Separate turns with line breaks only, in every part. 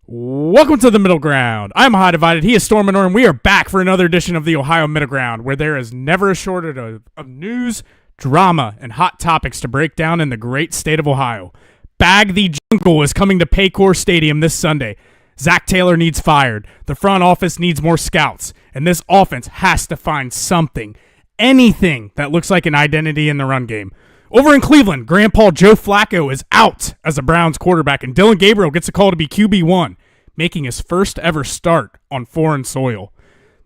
Welcome to the Middle Ground. I'm High Divided. He is Storm and we are back for another edition of the Ohio Middle Ground, where there is never a shortage of news, drama, and hot topics to break down in the great state of Ohio. Bag the Jungle is coming to Paycor Stadium this Sunday. Zach Taylor needs fired. The front office needs more scouts. And this offense has to find something, anything that looks like an identity in the run game. Over in Cleveland, Grandpa Joe Flacco is out as a Browns quarterback, and Dylan Gabriel gets a call to be QB1, making his first ever start on foreign soil.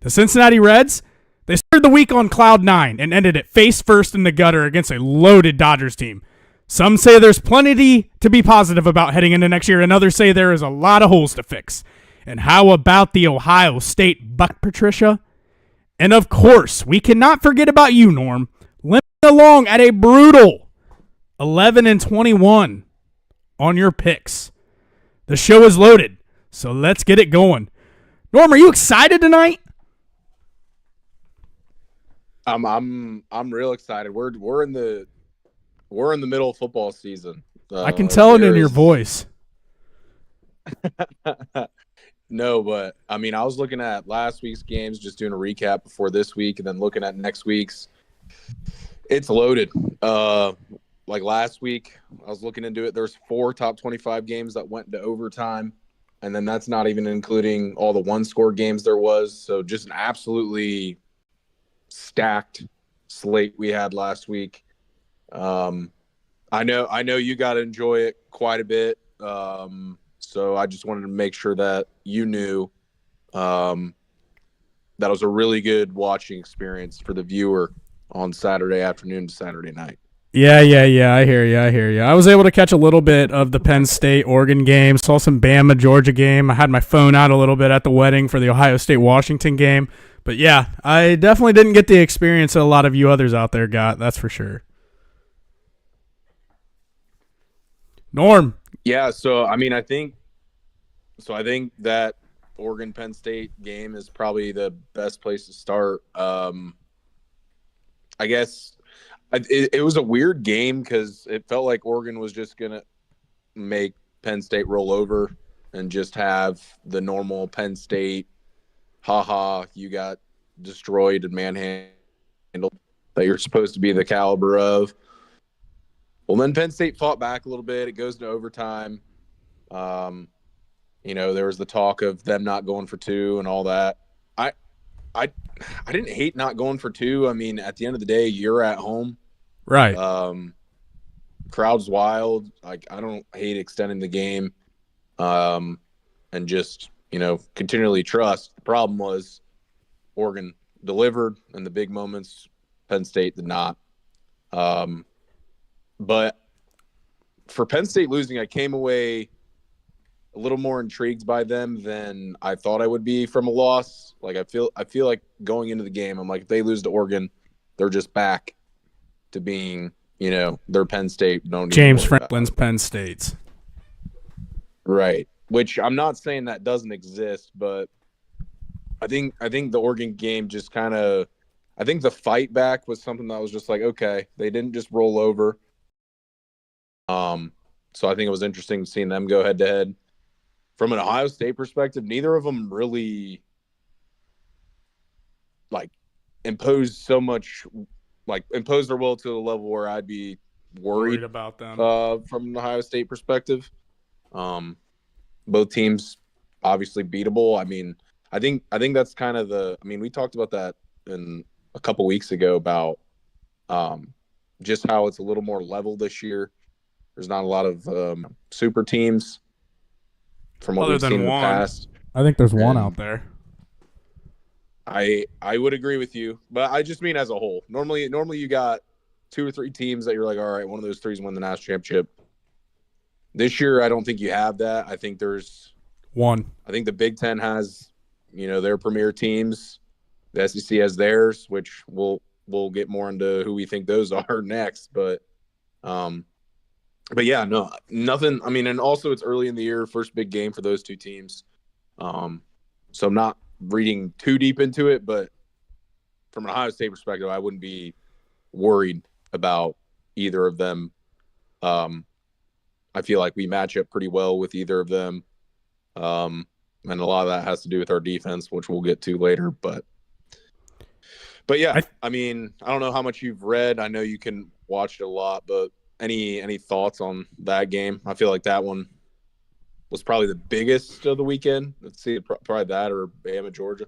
The Cincinnati Reds, they started the week on cloud 9 and ended it face first in the gutter against a loaded Dodgers team. Some say there's plenty to be positive about heading into next year, and others say there is a lot of holes to fix. And how about the Ohio State Buck, Patricia? And of course, we cannot forget about you, Norm, limping along at a brutal 11-21 on your picks. The show is loaded, so let's get it going. Norm, are you excited tonight?
I'm real excited. We're in the middle of football season.
I can tell it in your voice.
No, but I mean, I was looking at last week's games, just doing a recap before this week, and then looking at next week's. It's loaded. Like last week, I was looking into it. There's 4 top 25 games that went into overtime, and then that's not even including all the one-score games there was. So just an absolutely stacked slate we had last week. I know you got to enjoy it quite a bit. So I just wanted to make sure that you knew that was a really good watching experience for the viewer on Saturday afternoon to Saturday night.
Yeah. I hear you. I was able to catch a little bit of the Penn State-Oregon game, saw some Bama-Georgia game. I had my phone out a little bit at the wedding for the Ohio State-Washington game. But yeah, I definitely didn't get the experience that a lot of you others out there got, that's for sure. Norm.
Yeah, so I mean, I think that Oregon Penn State game is probably the best place to start. I guess it was a weird game because it felt like Oregon was just gonna make Penn State roll over and just have the normal Penn State, you got destroyed and manhandled that you're supposed to be the caliber of. Well, then Penn State fought back a little bit. It goes to overtime. There was the talk of them not going for 2 and all that. I didn't hate not going for 2. I mean, at the end of the day, you're at home.
Right.
Crowd's wild. Like, I don't hate extending the game and just, continually trust. The problem was Oregon delivered in the big moments. Penn State did not. But for Penn State losing, I came away a little more intrigued by them than I thought I would be from a loss. Like I feel like going into the game, I'm like, if they lose to Oregon, they're just back to being, their Penn State.
James Franklin's Penn State's.
Right. Which I'm not saying that doesn't exist, but I think the Oregon game just I think the fight back was something that was just like, okay, they didn't just roll over. So I think it was interesting seeing them go head to head. From an Ohio State perspective, neither of them really imposed their will to the level where I'd be worried
about them.
From an Ohio State perspective. Both teams obviously beatable. I mean, I think that's kind of we talked about that in a couple weeks ago about just how it's a little more level this year. There's not a lot of super teams from what we've seen in the past.
I think there's one out there.
I would agree with you, but I just mean as a whole. Normally you got 2 or 3 teams that you're like, all right, one of those 3's win the national championship. This year, I don't think you have that. I think there's
one.
I think the Big Ten has, their premier teams. The SEC has theirs, which we'll get more into who we think those are next. But yeah, no, nothing. I mean, and also it's early in the year, first big game for those 2 teams. So I'm not reading too deep into it, but from an Ohio State perspective, I wouldn't be worried about either of them. I feel like we match up pretty well with either of them. And a lot of that has to do with our defense, which we'll get to later. But yeah, I mean, I don't know how much you've read. I know you can watch it a lot, but any thoughts on that game? I feel like that one was probably the biggest of the weekend. Let's see, probably that or Bama, Georgia.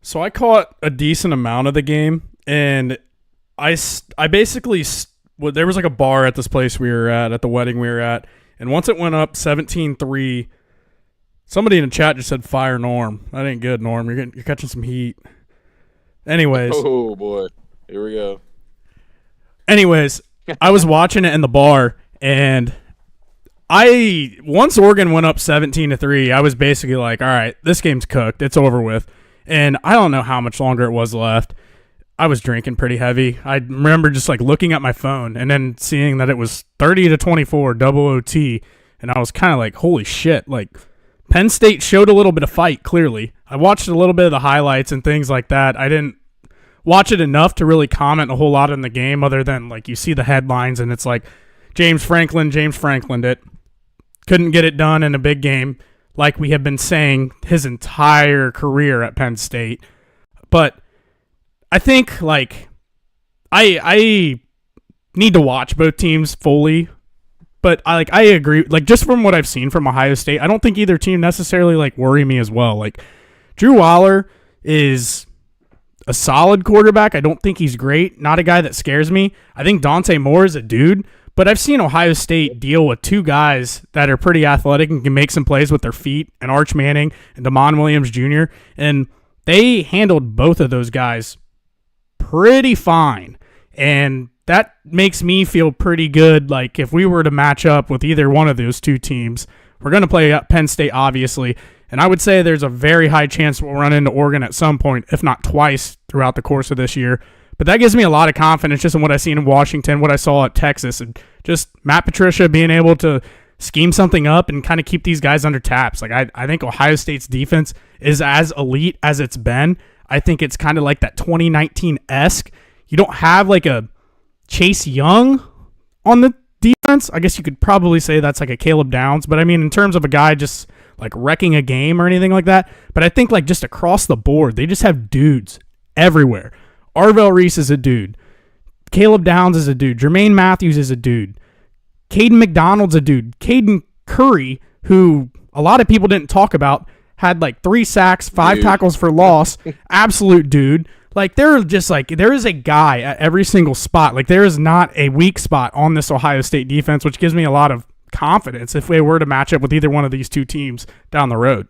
So I caught a decent amount of the game, and I basically well, there was like a bar at this place we were at the wedding we were at, and once it went up 17-3, somebody in the chat just said fire Norm. That ain't good, Norm. You're catching some heat. Anyways.
Oh boy, here we go.
Anyways, I was watching it in the bar, and once Oregon went up 17-3, I was basically like, all right, this game's cooked. It's over with. And I don't know how much longer it was left. I was drinking pretty heavy. I remember just like looking at my phone and then seeing that it was 30-24 double OT, and I was kind of like, holy shit. Like, Penn State showed a little bit of fight, clearly. I watched a little bit of the highlights and things like that. I didn't watch it enough to really comment a whole lot on the game, other than like you see the headlines and it's like James Franklin it. Couldn't get it done in a big game, like we have been saying his entire career at Penn State. But I think like I need to watch both teams fully. But I agree, like, just from what I've seen from Ohio State, I don't think either team necessarily like worry me as well. Like, Drew Waller is a solid quarterback. I don't think he's great. Not a guy that scares me. I think Dante Moore is a dude. But I've seen Ohio State deal with two guys that are pretty athletic and can make some plays with their feet, and Arch Manning and Damon Williams Jr., and they handled both of those guys pretty fine. And that makes me feel pretty good. Like, if we were to match up with either one of those two teams, we're going to play Penn State, obviously. And I would say there's a very high chance we'll run into Oregon at some point, if not twice, throughout the course of this year. But that gives me a lot of confidence just in what I've seen in Washington, what I saw at Texas, and just Matt Patricia being able to scheme something up and kind of keep these guys under taps. Like, I think Ohio State's defense is as elite as it's been. I think it's kind of like that 2019-esque. You don't have like a Chase Young on the defense. I guess you could probably say that's like a Caleb Downs. But I mean, in terms of a guy just like wrecking a game or anything like that. But I think like just across the board, they just have dudes everywhere. Arvell Reese is a dude. Caleb Downs is a dude. Jermaine Matthews is a dude. Caden McDonald's a dude. Caden Curry, who a lot of people didn't talk about, had like 3 sacks, 5 tackles for loss. Absolute dude. Like, there is a guy at every single spot. Like, there is not a weak spot on this Ohio State defense, which gives me a lot of confidence if we were to match up with either one of these two teams down the road.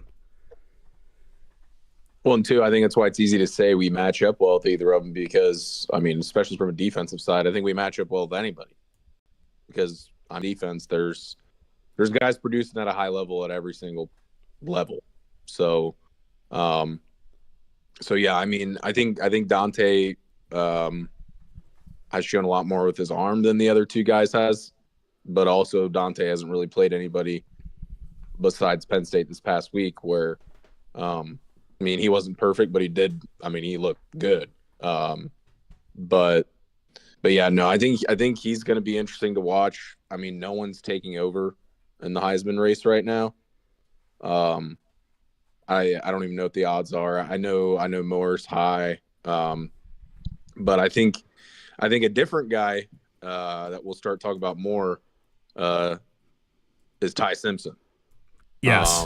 Well, and two, I think that's why it's easy to say we match up well with either of them because, I mean, especially from a defensive side, I think we match up well with anybody. Because on defense, there's guys producing at a high level at every single level. So yeah, I mean, I think Dante has shown a lot more with his arm than the other two guys has, but also Dante hasn't really played anybody besides Penn State this past week where I mean, he wasn't perfect, but he did. I mean, he looked good. But yeah, no, I think he's going to be interesting to watch. I mean, no one's taking over in the Heisman race right now. I don't even know what the odds are. I know Moore's high, but I think a different guy that we'll start talking about more is Ty Simpson.
Yes.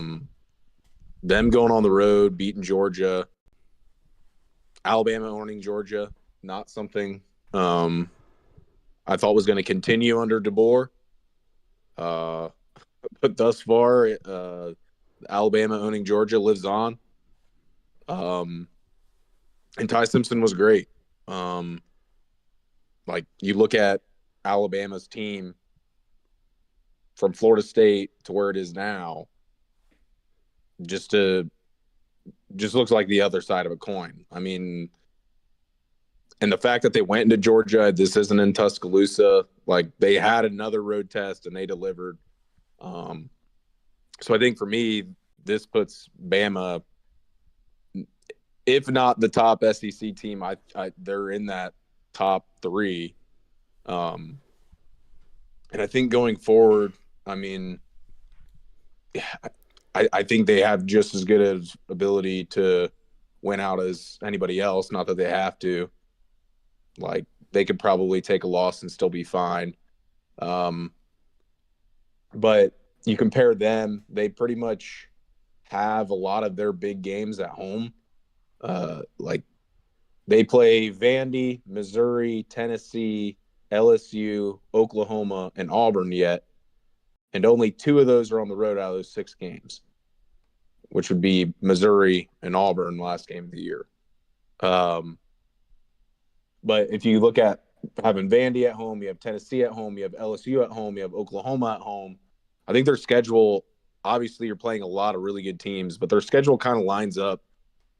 Them going on the road, beating Georgia, Alabama owning Georgia, not something I thought was going to continue under DeBoer. But thus far, Alabama owning Georgia lives on. And Ty Simpson was great. Like, you look at Alabama's team from Florida State to where it is now, just looks like the other side of a coin. I mean, and the fact that they went into Georgia, this isn't in Tuscaloosa. Like, they had another road test and they delivered. So I think for me, this puts Bama, if not the top SEC team, they're in that top 3. And I think going forward, I mean, I think they have just as good as ability to win out as anybody else. Not that they have to. Like they could probably take a loss and still be fine. Um, but you compare them, they pretty much have a lot of their big games at home. Like they play Vandy, Missouri, Tennessee, LSU, Oklahoma, and Auburn yet, and only 2 of those are on the road out of those 6 games, which would be Missouri and Auburn last game of the year. But if you look at having Vandy at home, you have Tennessee at home, you have LSU at home, you have Oklahoma at home. I think their schedule, obviously, you're playing a lot of really good teams, but their schedule kind of lines up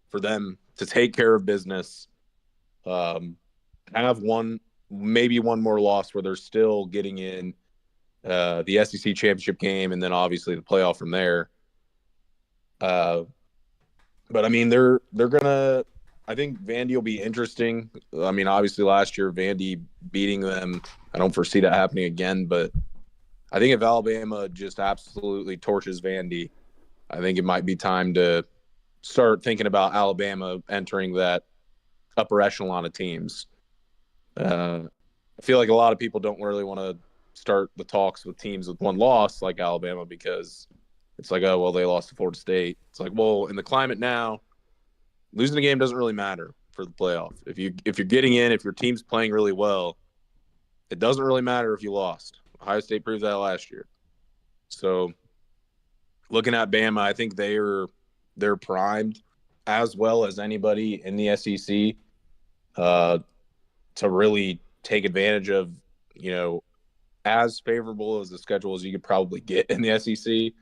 for them to take care of business. Have maybe one more loss where they're still getting in the SEC championship game, and then obviously the playoff from there. But I mean, they're gonna. I think Vandy will be interesting. I mean, obviously last year Vandy beating them, I don't foresee that happening again. But I think if Alabama just absolutely torches Vandy, I think it might be time to start thinking about Alabama entering that upper echelon of teams. I feel like a lot of people don't really want to start the talks with teams with one loss like Alabama because it's like, oh, well, they lost to Florida State. It's like, well, in the climate now, losing the game doesn't really matter for the playoff. If you're getting in, if your team's playing really well, it doesn't really matter if you lost. Ohio State proved that last year. So looking at Bama, I think they're primed as well as anybody in the SEC to really take advantage of, as favorable as the schedule as you could probably get in the SEC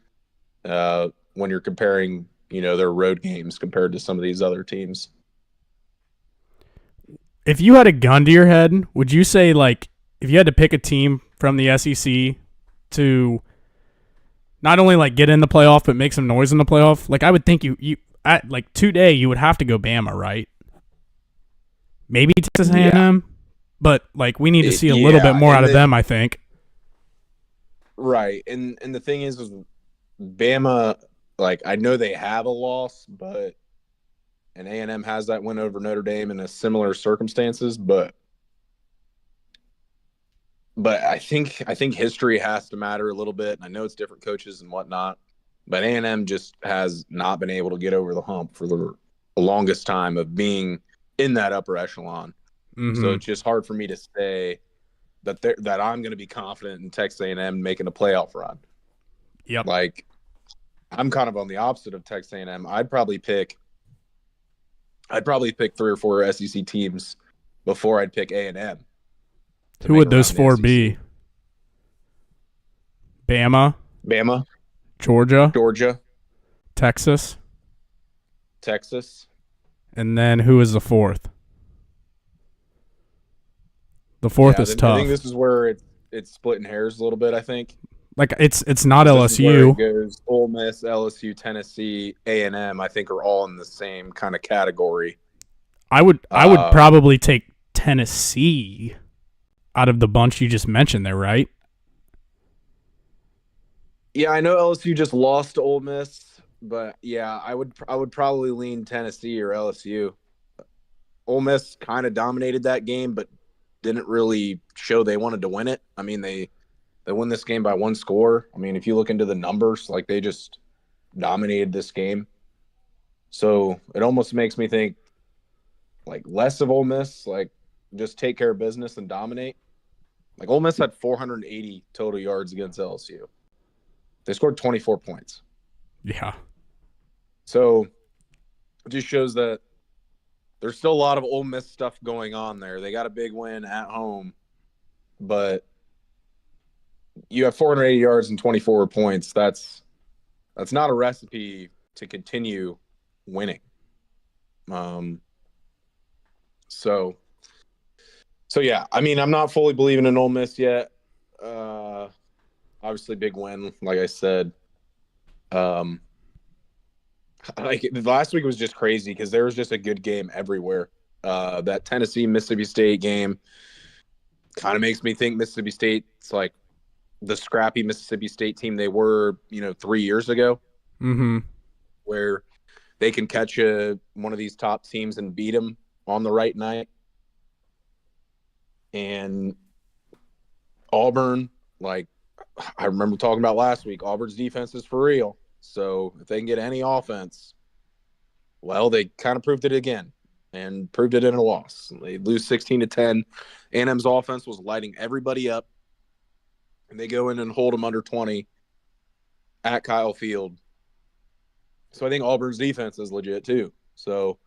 when you're comparing, their road games compared to some of these other teams.
If you had a gun to your head, would you say, like, if you had to pick a team from the SEC to not only, like, get in the playoff but make some noise in the playoff, like, I would think you at, like, today you would have to go Bama, right? Maybe Texas A&M,
Yeah.
but, like, we need to see a little bit more out of them, I think.
Right. And the thing is Bama, like, I know they have a loss, but and A&M has that win over Notre Dame in a similar circumstances, but I think history has to matter a little bit. I know it's different coaches and whatnot, but A&M just has not been able to get over the hump for the longest time of being in that upper echelon.
Mm-hmm.
So it's just hard for me to say that I'm going to be confident in Texas A&M making a playoff run.
Yep.
Like, I'm kind of on the opposite of Texas A&M. I'd probably pick 3 or 4 SEC teams before I'd pick A&M.
Who would those 4 be? Bama,
Georgia,
Texas, and then who is the 4th? The 4th is tough.
I think this is where it's splitting hairs a little bit, I think.
Like, it's not LSU.
It goes Ole Miss, LSU, Tennessee, A&M, I think are all in the same kind of category.
I would probably take Tennessee out of the bunch you just mentioned there, right?
Yeah, I know LSU just lost to Ole Miss, but yeah, I would probably lean Tennessee or LSU. Ole Miss kind of dominated that game, but didn't really show they wanted to win it. I mean, they won this game by 1 score. I mean, if you look into the numbers, like, they just dominated this game. So it almost makes me think, like, less of Ole Miss, like, just take care of business and dominate. Like, Ole Miss had 480 total yards against LSU. They scored 24 points.
Yeah.
So it just shows that there's still a lot of Ole Miss stuff going on there. They got a big win at home, but you have 480 yards and 24 points. That's not a recipe to continue winning. So yeah, I mean, I'm not fully believing in Ole Miss yet. Obviously big win, like I said. Like, last week was just crazy because there was just a good game everywhere. That Tennessee Mississippi State game kind of makes me think Mississippi State's like the scrappy Mississippi State team they were, 3 years ago.
Mm-hmm.
where they can catch one of these top teams and beat them on the right night. And Auburn, like I remember talking about last week, Auburn's defense is for real. So if they can get any offense, well, they kind of proved it again and proved it in a loss. They lose 16-10. A&M's offense was lighting everybody up, and they go in and hold them under 20 at Kyle Field. So I think Auburn's defense is legit too. So,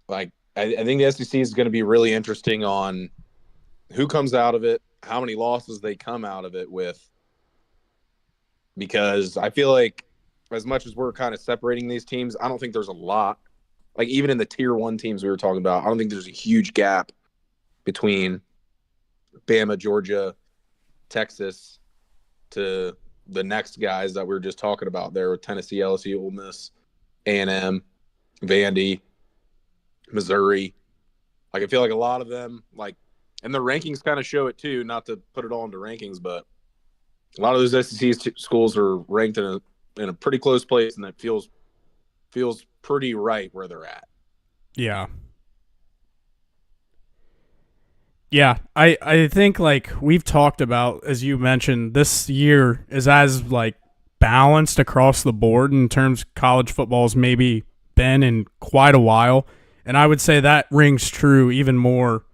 like, I think the SEC is going to be really interesting on who comes out of it, how many losses they come out of it with, because I feel like as much as we're kind of separating these teams, I don't think there's a lot. Like, even in the tier 1 teams we were talking about, I don't think there's a huge gap between Bama, Georgia, Texas to the next guys that we were just talking about there with Tennessee, LSU, Ole Miss, A&M, Vandy, Missouri. Like, I feel like a lot of them, like, and the rankings kind of show it too, not to put it all into rankings, but a lot of those SEC schools are ranked in a pretty close place, and that feels pretty right where they're at.
Yeah. Yeah, I think like we've talked about, as you mentioned, this year is as like balanced across the board in terms of college football's maybe been in quite a while. And I would say that rings true even more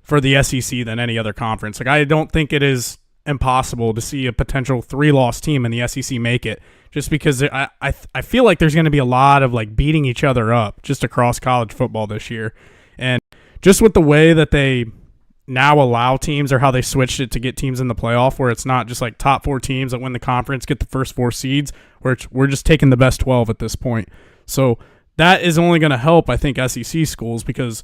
for the SEC than any other conference. Like, I don't think it is impossible to see a potential 3-loss team in the SEC make it, just because I feel like there's going to be a lot of like beating each other up just across college football this year. And just with the way that they now allow teams, or how they switched it to get teams in the playoff, where it's not just like top 4 teams that win the conference get the first 4 seeds, where we're just taking the best 12 at this point. So that is only going to help, I think, SEC schools, because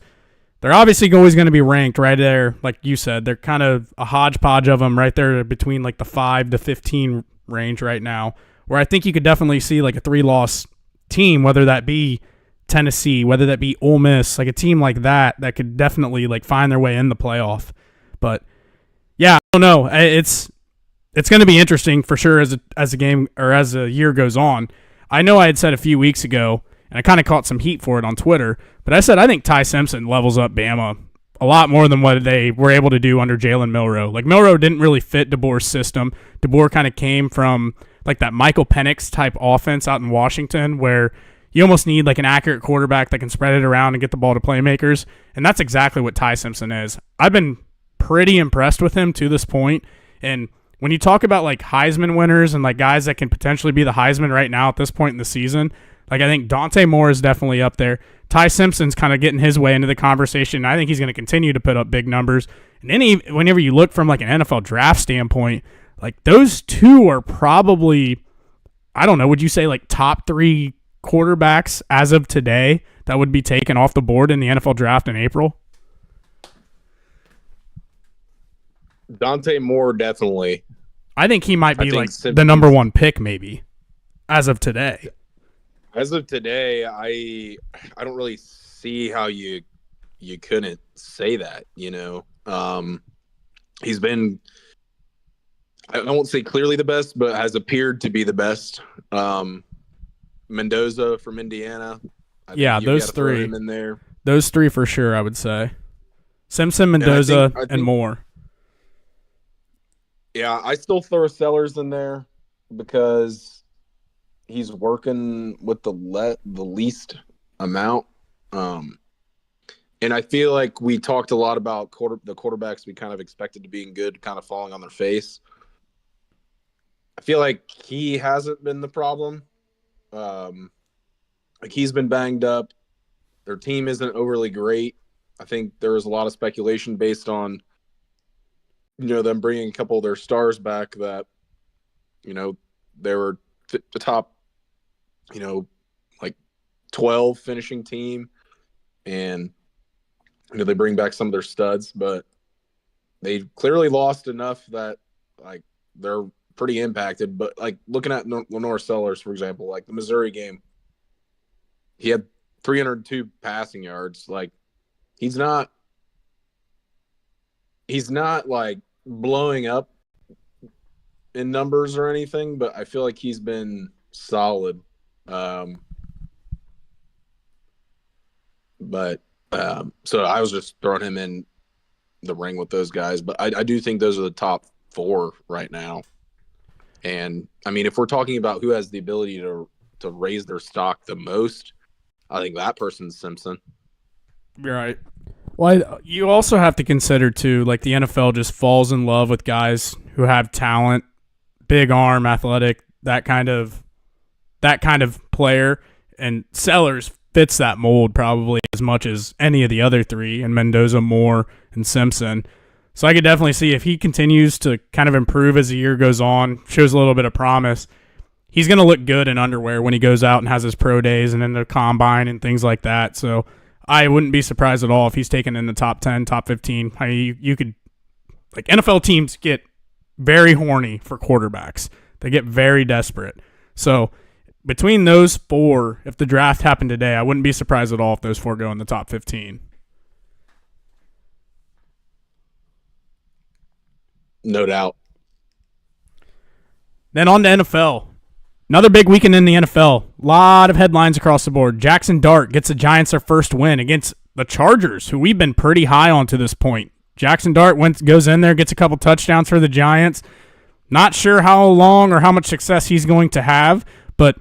they're obviously always going to be ranked right there. Like you said, they're kind of a hodgepodge of them right there between like the 5 to 15 range right now, where I think you could definitely see like a 3-loss team, whether that be Tennessee, whether that be Ole Miss, like a team like that could definitely like find their way in the playoff. But yeah, I don't know. It's going to be interesting for sure as a game, or as a year goes on. I know I had said a few weeks ago, and I kind of caught some heat for it on Twitter, but I said I think Ty Simpson levels up Bama a lot more than what they were able to do under Jalen Milroe. Like, Milroe didn't really fit DeBoer's system. DeBoer kind of came from like that Michael Penix type offense out in Washington, where you almost need like an accurate quarterback that can spread it around and get the ball to playmakers. And that's exactly what Ty Simpson is. I've been pretty impressed with him to this point. And when you talk about like Heisman winners and like guys that can potentially be the Heisman right now at this point in the season, like I think Dante Moore is definitely up there. Ty Simpson's kind of getting his way into the conversation. I think he's going to continue to put up big numbers. And then whenever you look from like an NFL draft standpoint, like those two are probably, I don't know, would you say like top 3 quarterbacks as of today that would be taken off the board in the NFL draft in April?
Dante Moore, definitely.
I think he might be like the number 1 pick maybe as of today.
As of today, I don't really see how you couldn't say that, you know. He's been, I won't say clearly the best, but has appeared to be the best. Mendoza from Indiana.
Yeah, those 3
in there.
Those 3 for sure, I would say. Simpson, Mendoza, and Moore.
Yeah, I still throw Sellers in there because he's working with the least amount. And I feel like we talked a lot about the quarterbacks we kind of expected to be good kind of falling on their face. I feel like he hasn't been the problem. Like, he's been banged up. Their team isn't overly great. I think there was a lot of speculation based on, you know, them bringing a couple of their stars back that, you know, they were the top, you know, like 12 finishing team, and, you know, they bring back some of their studs, but they clearly lost enough that like they're pretty impacted. But like looking at Lenore Sellers, for example, like the Missouri game, he had 302 passing yards. Like, he's not like blowing up in numbers or anything, but I feel like he's been solid. But so I was just throwing him in the ring with those guys. But I do think those are the top 4 right now. And I mean, if we're talking about who has the ability to raise their stock the most, I think that person's Simpson.
You're right. Well, you also have to consider too, like the NFL just falls in love with guys who have talent, big arm, athletic, that kind of player, and Sellers fits that mold probably as much as any of the other 3, and Mendoza, Moore, and Simpson. So I could definitely see if he continues to kind of improve as the year goes on, shows a little bit of promise, he's going to look good in underwear when he goes out and has his pro days and in the combine and things like that. So I wouldn't be surprised at all if he's taken in the top 10, top 15. I mean, you could, like, NFL teams get very horny for quarterbacks. They get very desperate. So between those 4, if the draft happened today, I wouldn't be surprised at all if those 4 go in the top 15.
No doubt.
Then on to NFL. Another big weekend in the NFL. A lot of headlines across the board. Jackson Dart gets the Giants their first win against the Chargers, who we've been pretty high on to this point. Jackson Dart goes in there, gets a couple touchdowns for the Giants. Not sure how long or how much success he's going to have, but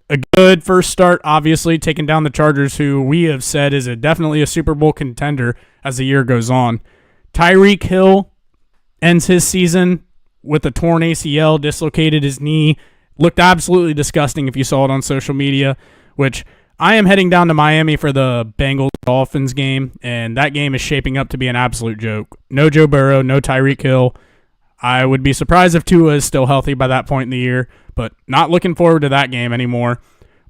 a good first start, obviously, taking down the Chargers, who we have said is definitely a Super Bowl contender as the year goes on. Tyreek Hill ends his season with a torn ACL, dislocated his knee. Looked absolutely disgusting if you saw it on social media, which I am heading down to Miami for the Bengals-Dolphins game, and that game is shaping up to be an absolute joke. No Joe Burrow, no Tyreek Hill. I would be surprised if Tua is still healthy by that point in the year, but not looking forward to that game anymore.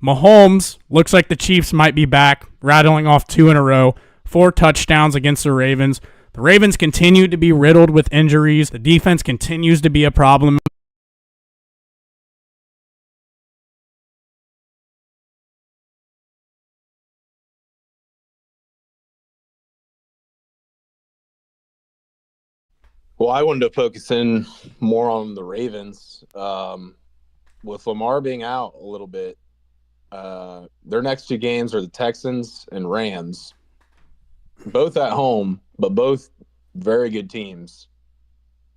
Mahomes looks like the Chiefs might be back, rattling off 2 in a row, 4 touchdowns against the Ravens. The Ravens continue to be riddled with injuries. The defense continues to be a problem.
Well, I wanted to focus in more on the Ravens. With Lamar being out a little bit, their next 2 games are the Texans and Rams, both at home, but both very good teams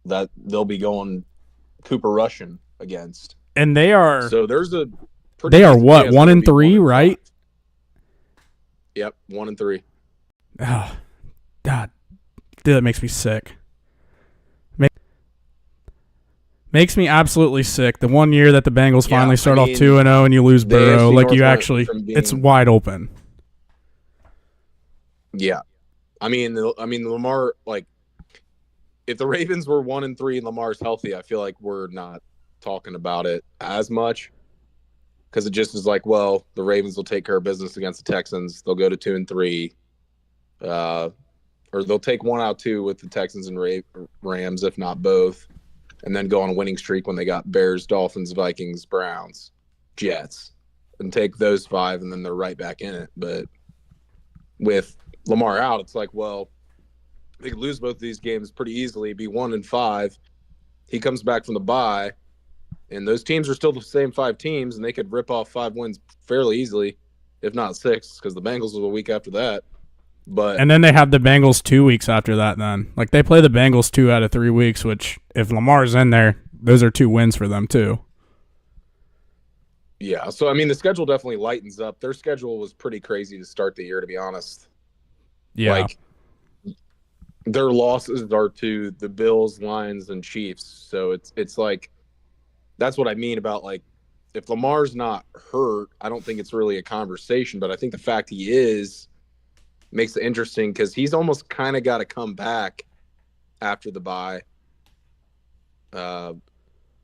that they'll be going Cooper Russian against.
And they are
So there's a
they are what, 1-3, right?
Yep, 1-3.
Oh, God, dude, that makes me sick. Makes me absolutely sick. The one year that the Bengals finally start off 2-0 and you lose Burrow, like you actually, it's wide open.
Yeah, I mean, Lamar. Like, if the Ravens were 1-3 and Lamar's healthy, I feel like we're not talking about it as much because it just is like, well, the Ravens will take care of business against the Texans. They'll go to 2-3, or they'll take 1 out 2 with the Texans and Rams, if not both. And then go on a winning streak when they got Bears, Dolphins, Vikings, Browns, Jets, and take those 5, and then they're right back in it. But with Lamar out, it's like, well, they could lose both of these games pretty easily, be 1-5. He comes back from the bye, and those teams are still the same 5 teams, and they could rip off 5 wins fairly easily, if not 6, because the Bengals was a week after that.
And then they have the Bengals 2 weeks after that then. Like, they play the Bengals 2 out of 3 weeks, which, if Lamar's in there, those are 2 wins for them, too.
Yeah, so, I mean, the schedule definitely lightens up. Their schedule was pretty crazy to start the year, to be honest.
Yeah.
Like, their losses are to the Bills, Lions, and Chiefs. So, it's like, that's what I mean about, like, if Lamar's not hurt, I don't think it's really a conversation. But I think the fact he is makes it interesting because he's almost kind of got to come back after the bye,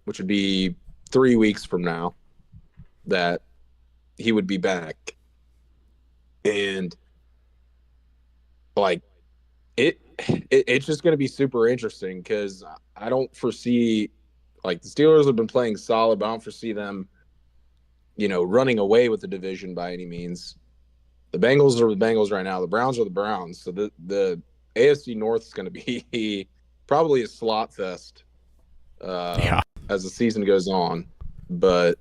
which would be 3 weeks from now that he would be back. And like it's just going to be super interesting because I don't foresee, like, the Steelers have been playing solid, but I don't foresee them, running away with the division by any means. The Bengals are the Bengals right now. The Browns are the Browns. So the AFC North is going to be probably a slot fest as the season goes on. But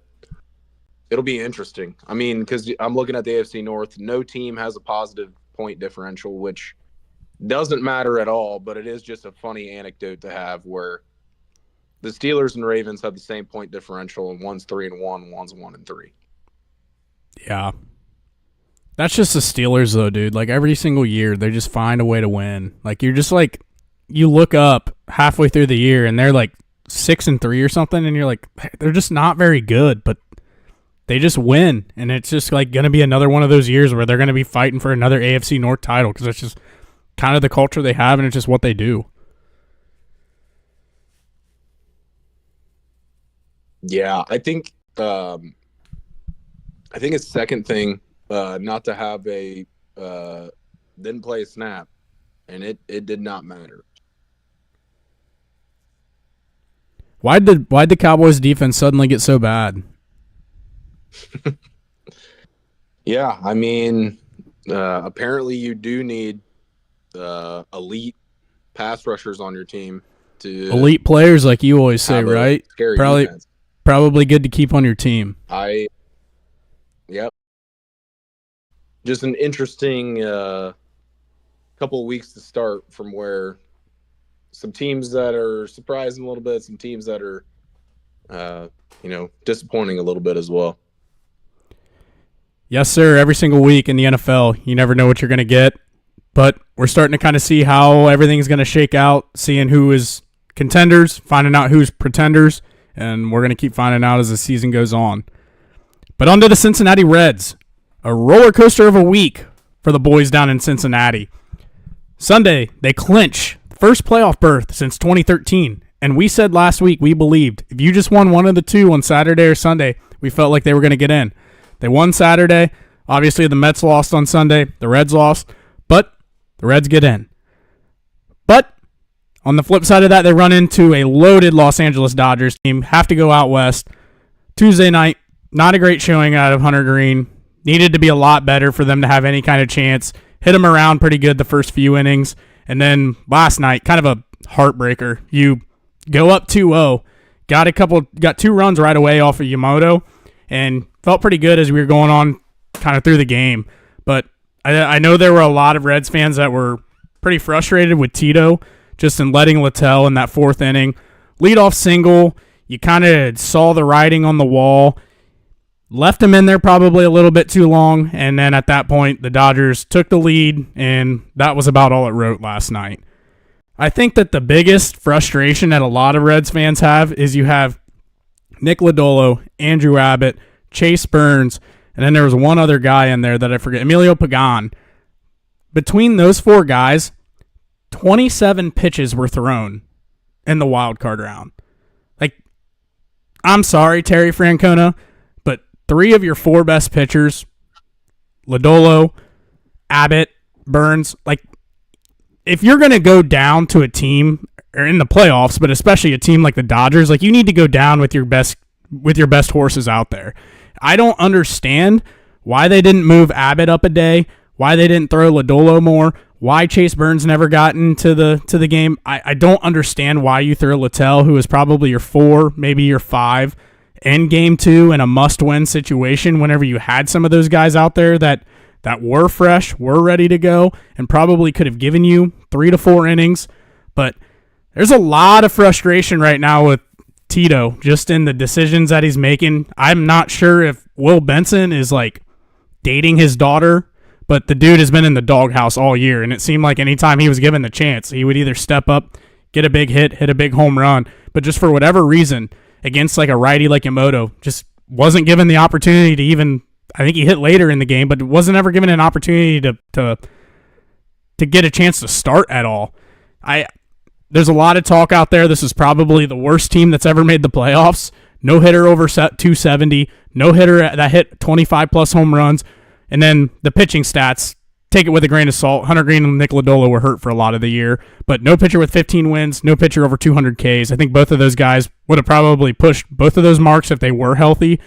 It'll be interesting. I mean, because I'm looking at the AFC North. No team has a positive point differential, which doesn't matter at all, but it is just a funny anecdote to have where the Steelers and Ravens have the same point differential, and one's 3-1, one's 1-3.
Yeah. That's just the Steelers, though, dude. Like, every single year, they just find a way to win. Like, you're just like, you look up halfway through the year, and they're like 6-3 or something, and you're like, they're just not very good, but they just win. And it's just like going to be another one of those years where they're going to be fighting for another AFC North title because it's just kind of the culture they have, and it's just what they do.
Yeah, I think it's second thing not to have a didn't play a snap, and it did not matter.
Why'd the Cowboys defense suddenly get so bad?
Yeah, I mean, apparently you do need elite pass rushers on your team to
Elite players, like you always say, right?
Scary
Probably
defense.
Probably good to keep on your team.
Yep. Just an interesting couple of weeks to start from where some teams that are surprising a little bit, some teams that are, disappointing a little bit as well.
Yes, sir. Every single week in the NFL, you never know what you're going to get. But we're starting to kind of see how everything's going to shake out, seeing who is contenders, finding out who's pretenders, and we're going to keep finding out as the season goes on. But on to the Cincinnati Reds. A roller coaster of a week for the boys down in Cincinnati. Sunday, they clinch the first playoff berth since 2013. And we said last week we believed if you just won one of the two on Saturday or Sunday, we felt like they were going to get in. They won Saturday. Obviously, the Mets lost on Sunday. The Reds lost. But the Reds get in. But on the flip side of that, they run into a loaded Los Angeles Dodgers team. Have to go out west. Tuesday night, not a great showing out of Hunter Green. Needed to be a lot better for them to have any kind of chance. Hit him around pretty good the first few innings. And then last night, kind of a heartbreaker. You go up 2-0. Got 2 runs right away off of Yamamoto. And felt pretty good as we were going on kind of through the game. But I know there were a lot of Reds fans that were pretty frustrated with Tito just in letting Littell in that 4th inning. Leadoff single. You kind of saw the writing on the wall. Left him in there probably a little bit too long, and then at that point, the Dodgers took the lead, and that was about all it wrote last night. I think that the biggest frustration that a lot of Reds fans have is you have Nick Lodolo, Andrew Abbott, Chase Burns, and then there was one other guy in there that I forget, Emilio Pagan. Between those 4 guys, 27 pitches were thrown in the wild card round. Like, I'm sorry, Terry Francona, 3 of your 4 best pitchers, Lodolo, Abbott, Burns, like, if you're going to go down to a team or in the playoffs, but especially a team like the Dodgers, like, you need to go down with your best horses out there. I don't understand why they didn't move Abbott up a day, why they didn't throw Lodolo more, why Chase Burns never got into the game. I don't understand why you throw Littell, who is probably your 4, maybe your 5, in game 2 in a must-win situation whenever you had some of those guys out there that were fresh, were ready to go, and probably could have given you 3 to 4 innings. But there's a lot of frustration right now with Tito just in the decisions that he's making. I'm not sure if Will Benson is like dating his daughter, but the dude has been in the doghouse all year, and it seemed like anytime he was given the chance, he would either step up, get a big hit a big home run, but just for whatever reason, against like a righty like Yamamoto, just wasn't given the opportunity to even, I think he hit later in the game, but wasn't ever given an opportunity to get a chance to start at all. There's a lot of talk out there. This is probably the worst team that's ever made the playoffs. No hitter over 270, no hitter that hit 25 plus home runs, and then the pitching stats, take it with a grain of salt. Hunter Green and Nick Lodolo were hurt for a lot of the year, but no pitcher with 15 wins, no pitcher over 200 Ks. I think both of those guys would have probably pushed both of those marks if they were healthy,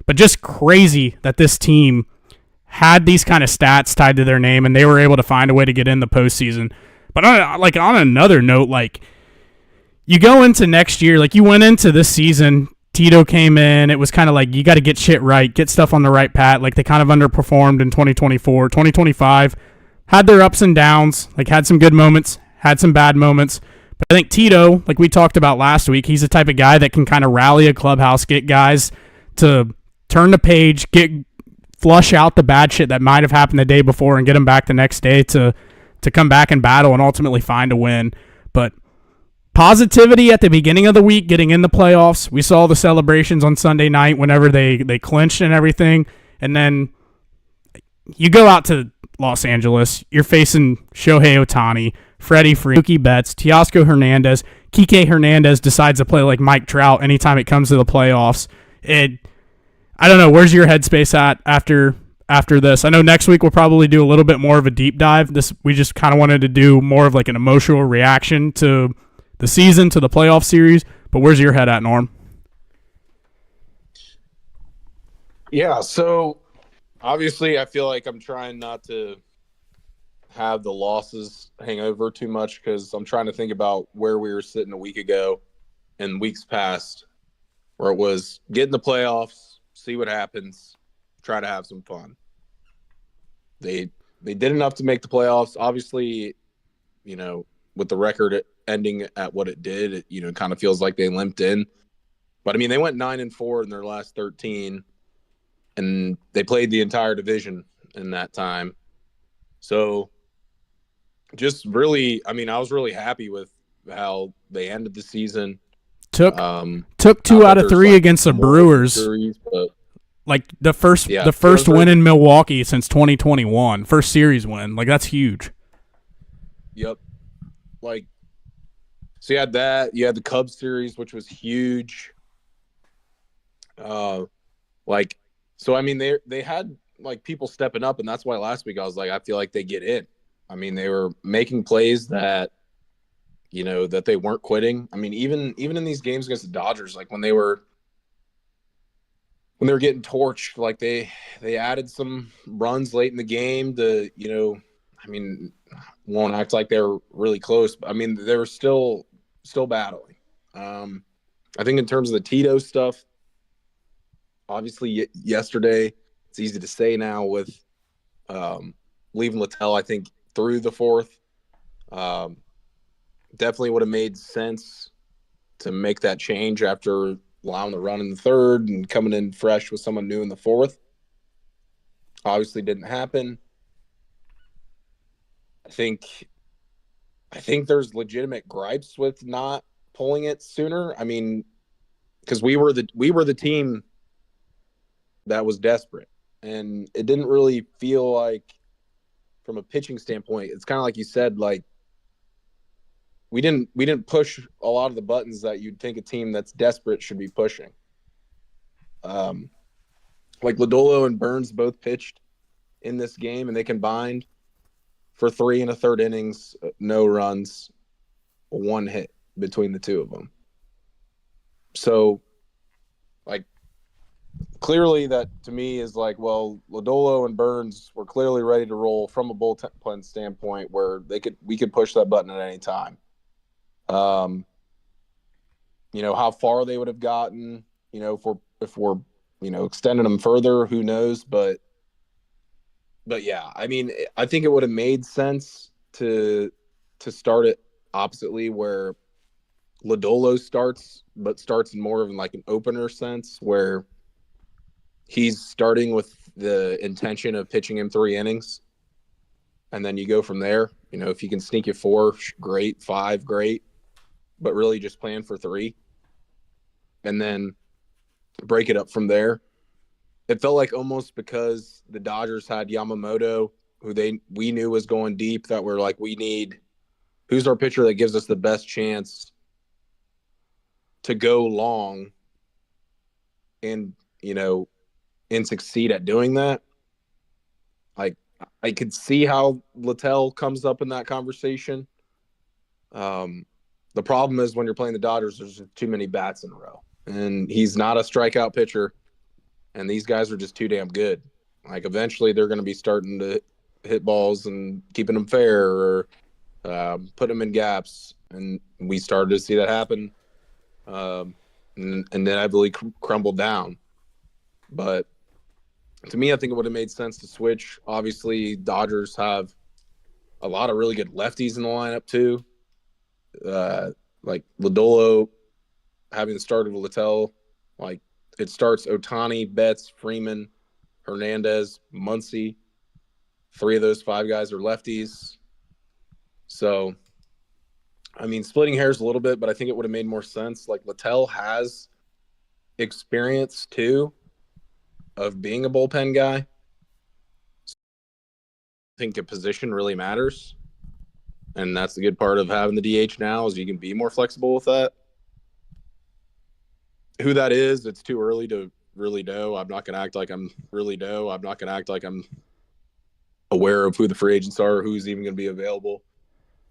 but just crazy that this team had these kind of stats tied to their name and they were able to find a way to get in the postseason. But on another note, like, you go into next year, like you went into this season Tito came in. It was kind of like you got to get shit right, get stuff on the right path. Like they kind of underperformed in 2024. 2025 had their ups and downs, like had some good moments, had some bad moments. But I think Tito, like we talked about last week, he's the type of guy that can kind of rally a clubhouse, get guys to turn the page, flush out the bad shit that might have happened the day before and get them back the next day to come back and battle and ultimately find a win. But positivity at the beginning of the week, getting in the playoffs. We saw the celebrations on Sunday night whenever they clinched and everything. And then you go out to Los Angeles. You're facing Shohei Ohtani, Freddie Freeman, Mookie Betts, Teoscar Hernandez. Kike Hernandez decides to play like Mike Trout anytime it comes to the playoffs. I don't know. Where's your headspace at after this? I know next week we'll probably do a little bit more of a deep dive. We just kind of wanted to do more of like an emotional reaction to the season, to the playoff series. But where's your head at, Norm?
Yeah, so obviously I feel like I'm trying not to have the losses hang over too much because I'm trying to think about where we were sitting a week ago and weeks past where it was get in the playoffs, see what happens, try to have some fun. They did enough to make the playoffs. Obviously, with the record ending at what it did, it kind of feels like they limped in. But I mean, they went 9-4 in their last 13, and they played the entire division in that time. So just really, I mean, I was really happy with how they ended the season.
Took 2 out of 3 against the Brewers.
Series, but
like the first win in Milwaukee since 2021, first series win. Like that's huge.
Yep. Like, so you had that. You had the Cubs series, which was huge. So I mean, they had like people stepping up, and that's why last week I was like, I feel like they get in. I mean, they were making plays that, that they weren't quitting. I mean, even in these games against the Dodgers, like when they were getting torched, like they added some runs late in the game to, I mean, won't act like they were really close, but I mean, they were still battling. I think in terms of the Tito stuff, obviously yesterday, it's easy to say now with leaving Littell, I think, through the fourth. Definitely would have made sense to make that change after allowing the run in the third and coming in fresh with someone new in the fourth. Obviously didn't happen. I think there's legitimate gripes with not pulling it sooner. I mean, because we were the team that was desperate, and it didn't really feel like, from a pitching standpoint, it's kind of like you said, like we didn't push a lot of the buttons that you'd think a team that's desperate should be pushing. Like Lodolo and Burns both pitched in this game, and they combined for 3 1/3 innings, no runs, 1 hit between the two of them. So, like, clearly that to me is like, well, Lodolo and Burns were clearly ready to roll from a bullpen standpoint where we could push that button at any time. How far they would have gotten, if we're extending them further, who knows? But yeah, I mean, I think it would have made sense to start it oppositely, where Lodolo starts in more of like an opener sense, where he's starting with the intention of pitching him 3 innings, and then you go from there. If you can sneak it 4, great. 5, great. But really just plan for 3 and then break it up from there. It felt like almost because the Dodgers had Yamamoto, who we knew was going deep, that we're like, who's our pitcher that gives us the best chance to go long and succeed at doing that. Like, I could see how Littell comes up in that conversation. The problem is when you're playing the Dodgers, there's just too many bats in a row, and he's not a strikeout pitcher, and these guys are just too damn good. Like, eventually they're going to be starting to hit balls and keeping them fair, or put them in gaps, and we started to see that happen and inevitably crumbled down. But to me, I think it would have made sense to switch. Obviously, Dodgers have a lot of really good lefties in the lineup too. Like Lodolo having the start of Littell, like it starts Ohtani, Betts, Freeman, Hernandez, Muncy. 3 of those 5 guys are lefties. So, I mean, splitting hairs a little bit, but I think it would have made more sense. Like Littell has experience too of being a bullpen guy. I think a position really matters. And that's the good part of having the DH now is you can be more flexible with that. Who that is, it's too early to really know. I'm not going to act like I'm aware of who the free agents are, who's even going to be available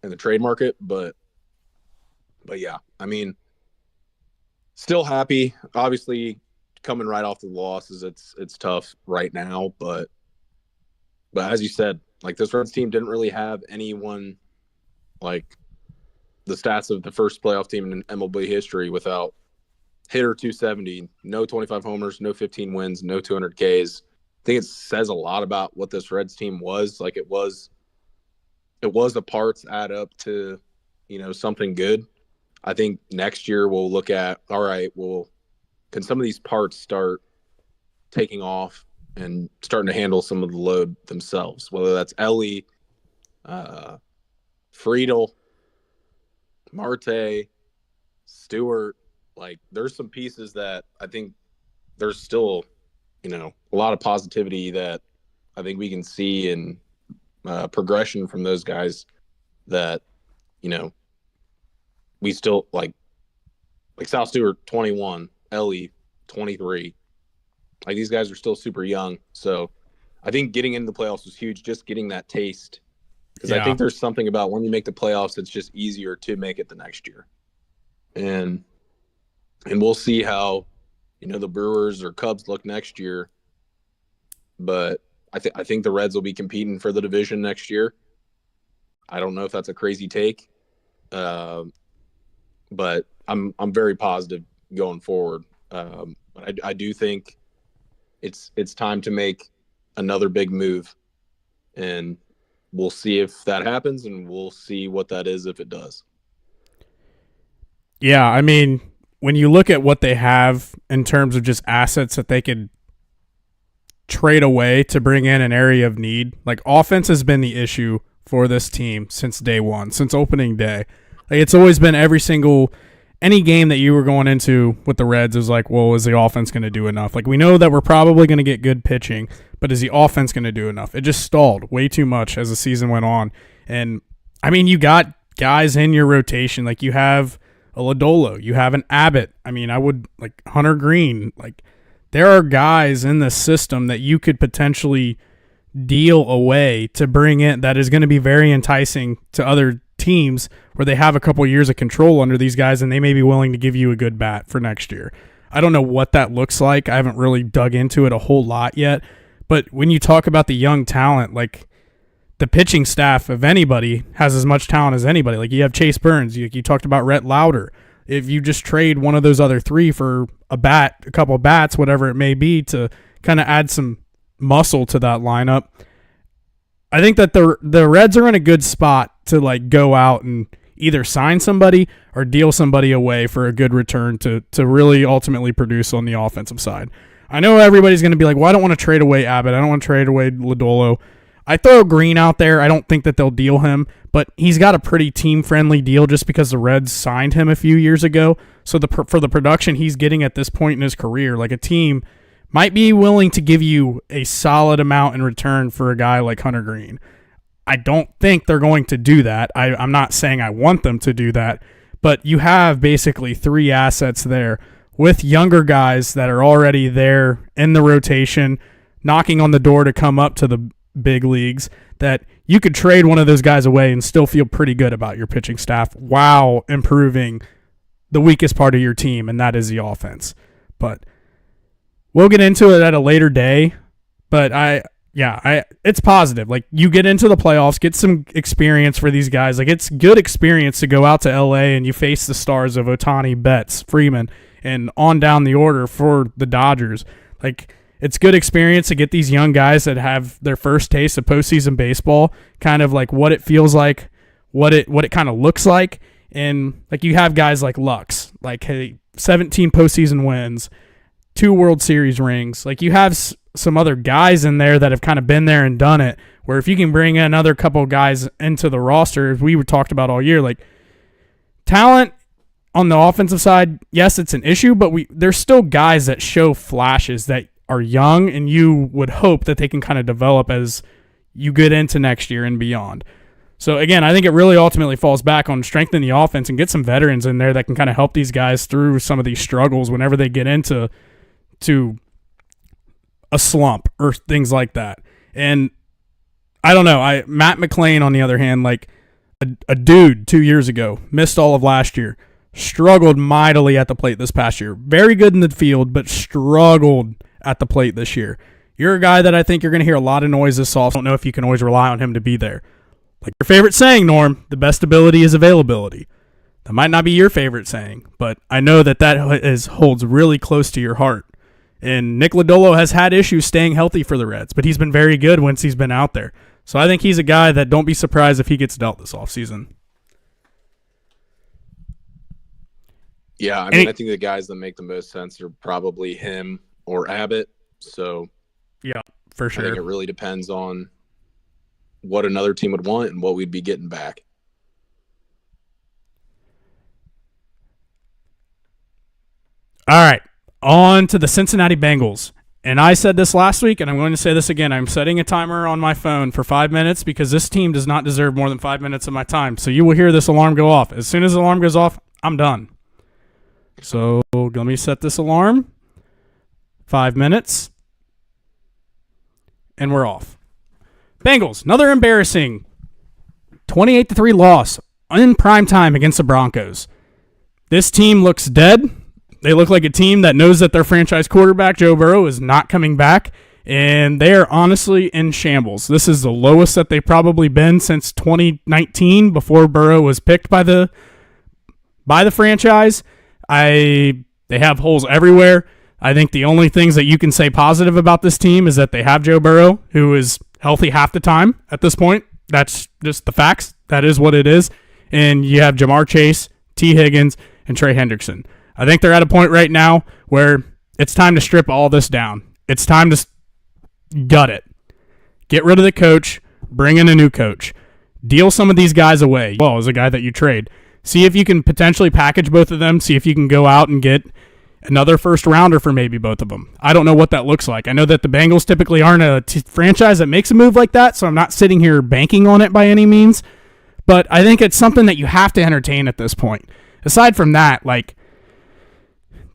in the trade market. But yeah, I mean, still happy. Obviously, coming right off the losses, it's tough right now. But as you said, like this Reds team didn't really have anyone like the stats of the first playoff team in MLB history without hitter 270, no 25 homers, no 15 wins, no 200 Ks. I think it says a lot about what this Reds team was. Like it was the parts add up to, something good. I think next year we'll look at, all right, well, can some of these parts start taking off and starting to handle some of the load themselves, whether that's Ellie, Friedel, Marte, Stewart. Like there's some pieces that I think there's still, a lot of positivity that I think we can see in progression from those guys that, we still like Sal Stewart, 21, Ellie, 23. Like these guys are still super young. So I think getting into the playoffs was huge, just getting that taste. Because I think there's something about when you make the playoffs, it's just easier to make it the next year. And we'll see how, the Brewers or Cubs look next year. But I think the Reds will be competing for the division next year. I don't know if that's a crazy take. But I'm very positive going forward. But I do think it's time to make another big move, and we'll see if that happens, and we'll see what that is if it does.
Yeah, I mean, when you look at what they have in terms of just assets that they could trade away to bring in an area of need, like offense has been the issue for this team since day one, since opening day. Like it's always been any game that you were going into with the Reds is like, well, is the offense going to do enough? Like we know that we're probably going to get good pitching, but is the offense going to do enough? It just stalled way too much as the season went on. And I mean, you got guys in your rotation. Like you have a Lodolo, you have an Abbott. I mean, I would like Hunter Green. Like there are guys in the system that you could potentially deal away to bring in that is going to be very enticing to other teams where they have a couple years of control under these guys and they may be willing to give you a good bat for next year. I don't know what that looks like. I haven't really dug into it a whole lot yet. But when you talk about the young talent, like the pitching staff of anybody has as much talent as anybody. Like you have Chase Burns. You talked about Rhett Lauder. If you just trade one of those other 3 for a couple of bats, whatever it may be, to kind of add some muscle to that lineup, I think that the Reds are in a good spot to like go out and either sign somebody or deal somebody away for a good return to really ultimately produce on the offensive side. I know everybody's going to be like, well, I don't want to trade away Abbott. I don't want to trade away Lodolo. I throw Green out there. I don't think that they'll deal him, but he's got a pretty team-friendly deal just because the Reds signed him a few years ago. So for the production he's getting at this point in his career, like a team might be willing to give you a solid amount in return for a guy like Hunter Green. I don't think they're going to do that. I'm not saying I want them to do that, but you have basically 3 assets there with younger guys that are already there in the rotation, knocking on the door to come up to the big leagues, that you could trade one of those guys away and still feel pretty good about your pitching staff while improving the weakest part of your team, and that is the offense. But we'll get into it at a later day, but Yeah, it's positive. Like, you get into the playoffs, get some experience for these guys. Like, it's good experience to go out to LA and you face the stars of Ohtani, Betts, Freeman, and on down the order for the Dodgers. Like, it's good experience to get these young guys that have their first taste of postseason baseball, kind of like what it feels like, what it kind of looks like. And like, you have guys like Lux, like, hey, 17 postseason wins, 2 World Series rings. Like, you have some other guys in there that have kind of been there and done it, where if you can bring another couple of guys into the roster, as we talked about all year, like, talent on the offensive side, yes, it's an issue, but there's still guys that show flashes that are young, and you would hope that they can kind of develop as you get into next year and beyond. So again, I think it really ultimately falls back on strengthening the offense and get some veterans in there that can kind of help these guys through some of these struggles whenever they get into a slump or things like that. And I don't know, Matt McClain, on the other hand, like a dude 2 years ago, missed all of last year, struggled mightily at the plate this past year. Very good in the field, but struggled at the plate this year. You're a guy that I think you're going to hear a lot of noise this off. I don't know if you can always rely on him to be there. Like your favorite saying, Norm, the best ability is availability. That might not be your favorite saying, but I know that holds really close to your heart. And Nick Lodolo has had issues staying healthy for the Reds, but he's been very good once he's been out there. So I think he's a guy that don't be surprised if he gets dealt this offseason.
Yeah, I mean, I think the guys that make the most sense are probably him or Abbott. So
yeah, for sure.
I think it really depends on what another team would want and what we'd be getting back.
All right, on to the Cincinnati Bengals. And I said this last week, and I'm going to say this again. I'm setting a timer on my phone for 5 minutes because this team does not deserve more than 5 minutes of my time. So you will hear this alarm go off. As soon as the alarm goes off, I'm done. So let me set this alarm. 5 minutes. And we're off. Bengals, another embarrassing 28-3 loss in prime time against the Broncos. This team looks dead. They look like a team that knows that their franchise quarterback, Joe Burrow, is not coming back, and they are honestly in shambles. This is the lowest that they've probably been since 2019, before Burrow was picked by the franchise. They have holes everywhere. I think the only things that you can say positive about this team is that they have Joe Burrow, who is healthy half the time at this point. That's just the facts. That is what it is. And you have Jamar Chase, T. Higgins, and Trey Hendrickson. I think they're at a point right now where it's time to strip all this down. It's time to gut it. Get rid of the coach. Bring in a new coach. Deal some of these guys away. Well, as a guy that you trade. See if you can potentially package both of them. See if you can go out and get another first rounder for maybe both of them. I don't know what that looks like. I know that the Bengals typically aren't a franchise that makes a move like that, so I'm not sitting here banking on it by any means. But I think it's something that you have to entertain at this point. Aside from that, like,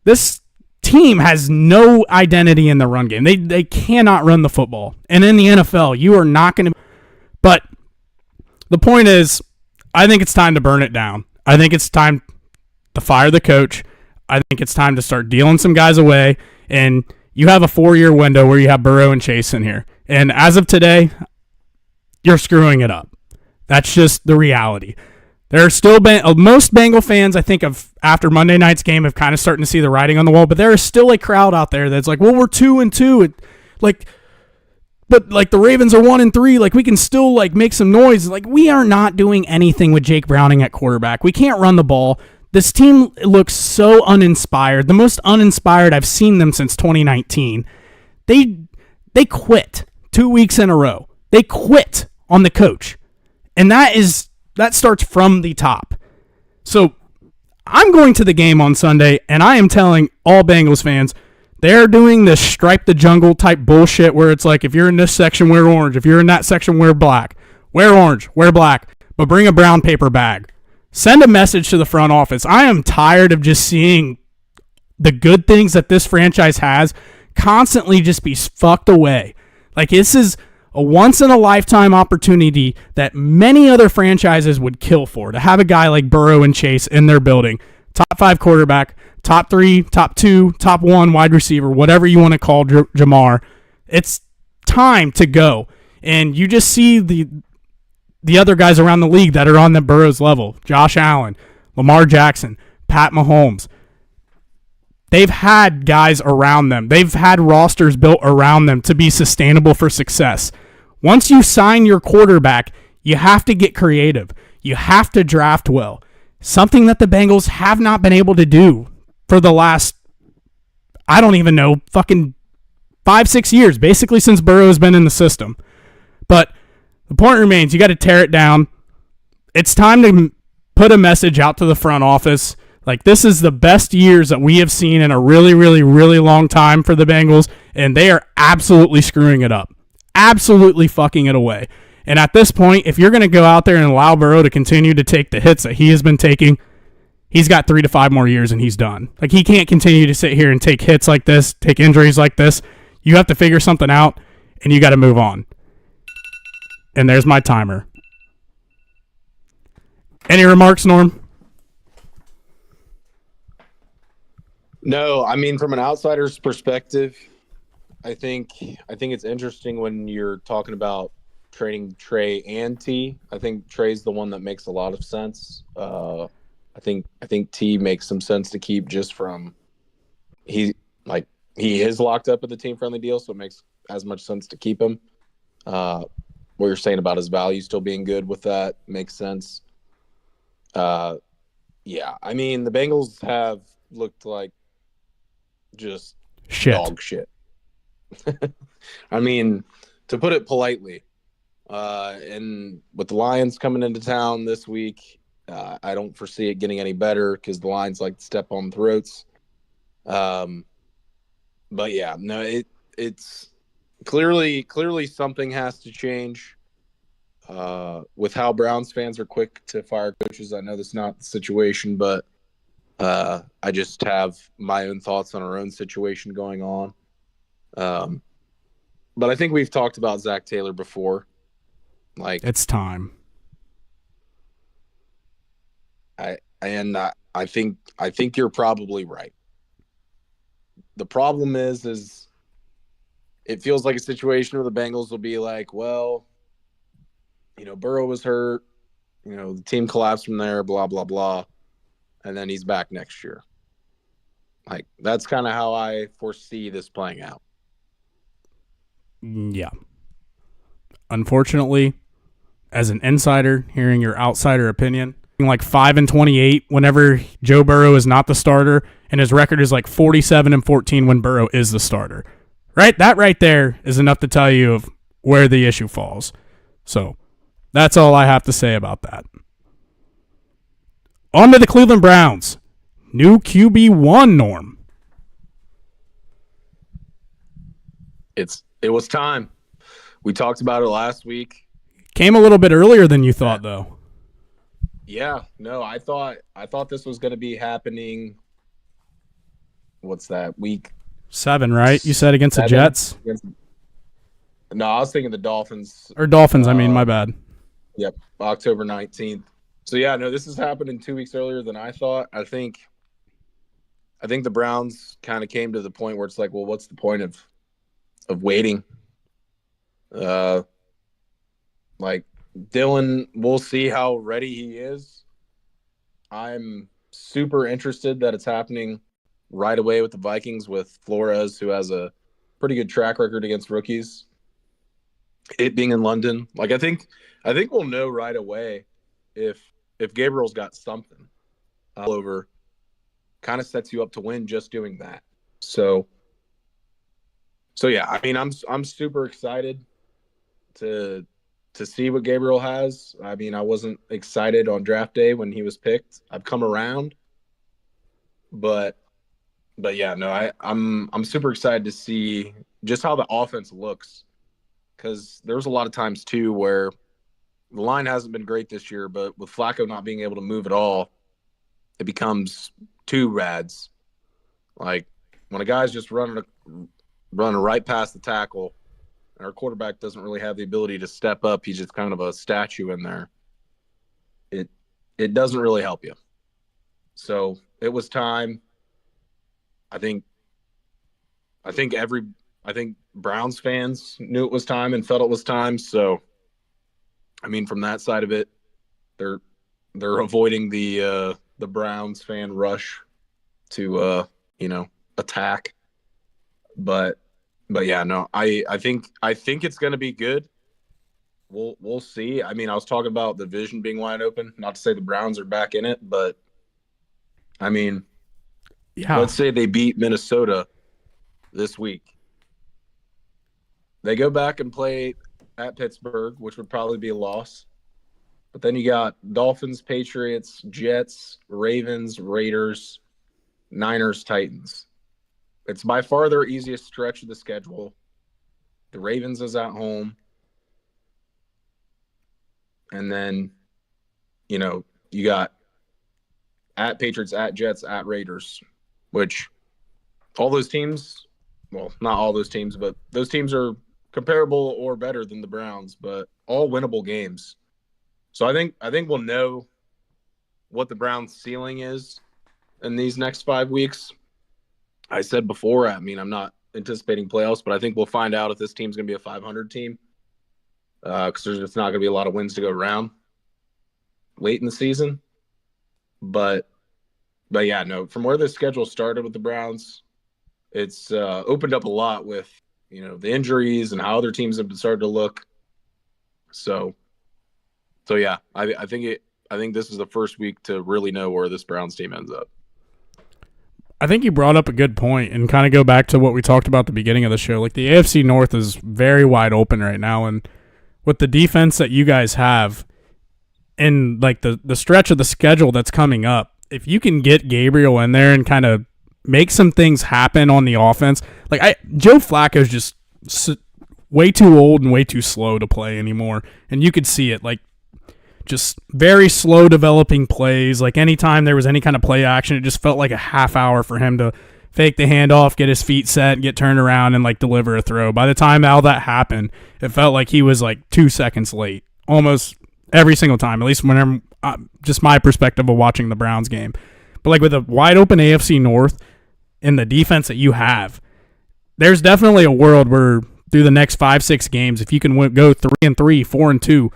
this team has no identity in the run game. They cannot run the football. And in the NFL, you are not going to. But the point is, I think it's time to burn it down. I think it's time to fire the coach. I think it's time to start dealing some guys away. And you have a 4-year window where you have Burrow and Chase in here. And as of today, you're screwing it up. That's just the reality. There are still most Bengal fans, I think, after Monday night's game have kind of starting to see the writing on the wall, but there is still a crowd out there that's like, well, we're 2-2. But the Ravens are 1-3. Like, we can still make some noise. Like, we are not doing anything with Jake Browning at quarterback. We can't run the ball. This team looks so uninspired. The most uninspired I've seen them since 2019. They quit 2 weeks in a row. They quit on the coach. And that starts from the top. So I'm going to the game on Sunday, and I am telling all Bengals fans, they're doing this stripe the jungle type bullshit where it's like, if you're in this section, wear orange. If you're in that section, wear black. Wear orange, wear black, but bring a brown paper bag. Send a message to the front office. I am tired of just seeing the good things that this franchise has constantly just be fucked away. Like, this is a once-in-a-lifetime opportunity that many other franchises would kill for, to have a guy like Burrow and Chase in their building. Top 5 quarterback, top 3, top 2, top 1 wide receiver, whatever you want to call Jamar. It's time to go. And you just see the other guys around the league that are on the Burrows level. Josh Allen, Lamar Jackson, Pat Mahomes. They've had guys around them. They've had rosters built around them to be sustainable for success. Once you sign your quarterback, you have to get creative. You have to draft well. Something that the Bengals have not been able to do for the last, I don't even know, fucking 5-6 years, basically since Burrow's been in the system. But the point remains, you got to tear it down. It's time to put a message out to the front office. Like, this is the best years that we have seen in a really, really, really long time for the Bengals, and they are absolutely screwing it up. Absolutely fucking it away. And at this point, if you're going to go out there and allow Burrow to continue to take the hits that he has been taking, he's got 3 to 5 more years and he's done. Like, he can't continue to sit here and take hits like this, take injuries like this. You have to figure something out, and you got to move on. And there's my timer. Any remarks, Norm?
No, I mean, from an outsider's perspective, I think it's interesting when you're talking about trading Trey and T. I think Trey's the one that makes a lot of sense. I think T makes some sense to keep just from he is locked up at the team friendly deal, so it makes as much sense to keep him. What you're saying about his value still being good with that makes sense. Yeah, I mean, the Bengals have looked like just dog shit. I mean, to put it politely, and with the Lions coming into town this week, I don't foresee it getting any better because the Lions like to step on throats. But yeah, no, it's clearly something has to change. With how Browns fans are quick to fire coaches, I know that's not the situation, but I just have my own thoughts on our own situation going on. But I think we've talked about Zach Taylor before. Like,
it's time.
I think you're probably right. The problem is it feels like a situation where the Bengals will be like, well, Burrow was hurt, the team collapsed from there, blah, blah, blah. And then he's back next year. Like, that's kind of how I foresee this playing out.
Yeah. Unfortunately, as an insider, hearing your outsider opinion, like 5-28 whenever Joe Burrow is not the starter, and his record is like 47-14 when Burrow is the starter. Right? That right there is enough to tell you of where the issue falls. So, that's all I have to say about that. On to the Cleveland Browns. New QB1, Norm.
It was time. We talked about it last week.
Came a little bit earlier than you thought, though.
Yeah, no, I thought this was going to be happening. What's that, week
7, right? You said against the Jets?
No, I was thinking the Dolphins.
Or Dolphins, my bad.
Yep, October 19th. So, yeah, no, this is happening 2 weeks earlier than I thought. I think the Browns kind of came to the point where it's like, well, what's the point of waiting? Like, Dylan, we'll see how ready he is. I'm super interested that it's happening right away with the Vikings, with Flores, who has a pretty good track record against rookies. It being in London, like, I think we'll know right away if Gabriel's got something all over. Kind of sets you up to win just doing that. So yeah, I mean, I'm super excited to see what Gabriel has. I mean, I wasn't excited on draft day when he was picked. I've come around, but yeah, no, I'm super excited to see just how the offense looks, because there's a lot of times too where the line hasn't been great this year, but with Flacco not being able to move at all, it becomes two rads. Like, when a guy's just running right past the tackle, and our quarterback doesn't really have the ability to step up, he's just kind of a statue in there. It doesn't really help you. So it was time. I think Browns fans knew it was time and felt it was time. So, I mean, from that side of it, they're avoiding the Browns fan rush to attack. But yeah, no, I think it's going to be good. We'll see. I mean, I was talking about the division being wide open. Not to say the Browns are back in it, but I mean,
Yeah.
let's say they beat Minnesota this week. They go back and play at Pittsburgh, which would probably be a loss. But then you got Dolphins, Patriots, Jets, Ravens, Raiders, Niners, Titans. It's by far their easiest stretch of the schedule. The Ravens is at home. And then, you got at Patriots, at Jets, at Raiders, which all those teams, well, not all those teams, but those teams are comparable or better than the Browns, but all winnable games. So I think we'll know what the Browns' ceiling is in these next 5 weeks. I said before, I mean, I'm not anticipating playoffs, but I think we'll find out if this team's going to be a 500 team. Because there's just not going to be a lot of wins to go around late in the season. But yeah, no, from where the schedule started with the Browns, it's opened up a lot with, the injuries and how other teams have started to look. So yeah, I think this is the first week to really know where this Browns team ends up.
I think you brought up a good point and kind of go back to what we talked about at the beginning of the show. Like the AFC North is very wide open right now, and with the defense that you guys have and like the stretch of the schedule that's coming up, if you can get Gabriel in there and kind of make some things happen on the offense, Joe Flacco's just way too old and way too slow to play anymore, and you could see it, like just very slow developing plays. Like anytime there was any kind of play action, it just felt like a half hour for him to fake the handoff, get his feet set, get turned around, and deliver a throw. By the time all that happened, it felt like he was 2 seconds late almost every single time, at least whenever, just my perspective of watching the Browns game. But with a wide open AFC North and the defense that you have, there's definitely a world where through the next 5-6 games, if you can go 3-3, 4-2,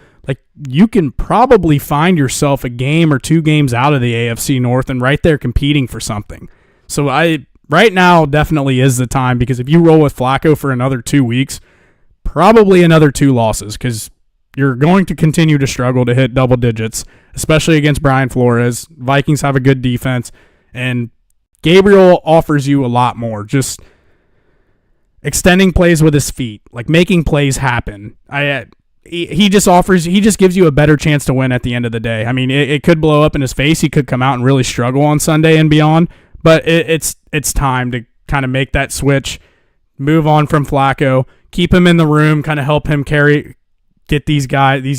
you can probably find yourself a game or 2 games out of the AFC North and right there competing for something. So right now definitely is the time, because if you roll with Flacco for another 2 weeks, probably another 2 losses, because you're going to continue to struggle to hit double digits, especially against Brian Flores. Vikings have a good defense, and Gabriel offers you a lot more. Just extending plays with his feet, making plays happen. He just gives you a better chance to win at the end of the day. I mean, it could blow up in his face. He could come out and really struggle on Sunday and beyond. But it's time to kind of make that switch, move on from Flacco, keep him in the room, kind of help him get these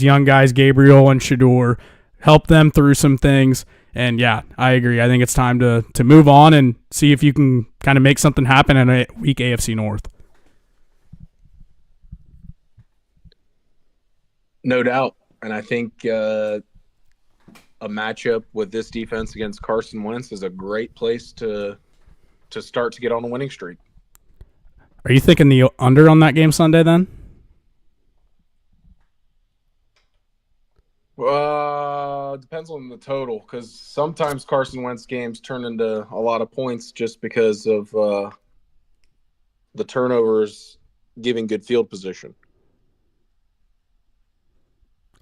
young guys, Gabriel and Shador, help them through some things. And yeah, I agree. I think it's time to move on and see if you can kind of make something happen in a weak AFC North.
No doubt. And I think a matchup with this defense against Carson Wentz is a great place to start to get on a winning streak.
Are you thinking the under on that game Sunday then?
Depends on the total, because sometimes Carson Wentz games turn into a lot of points just because of the turnovers giving good field position.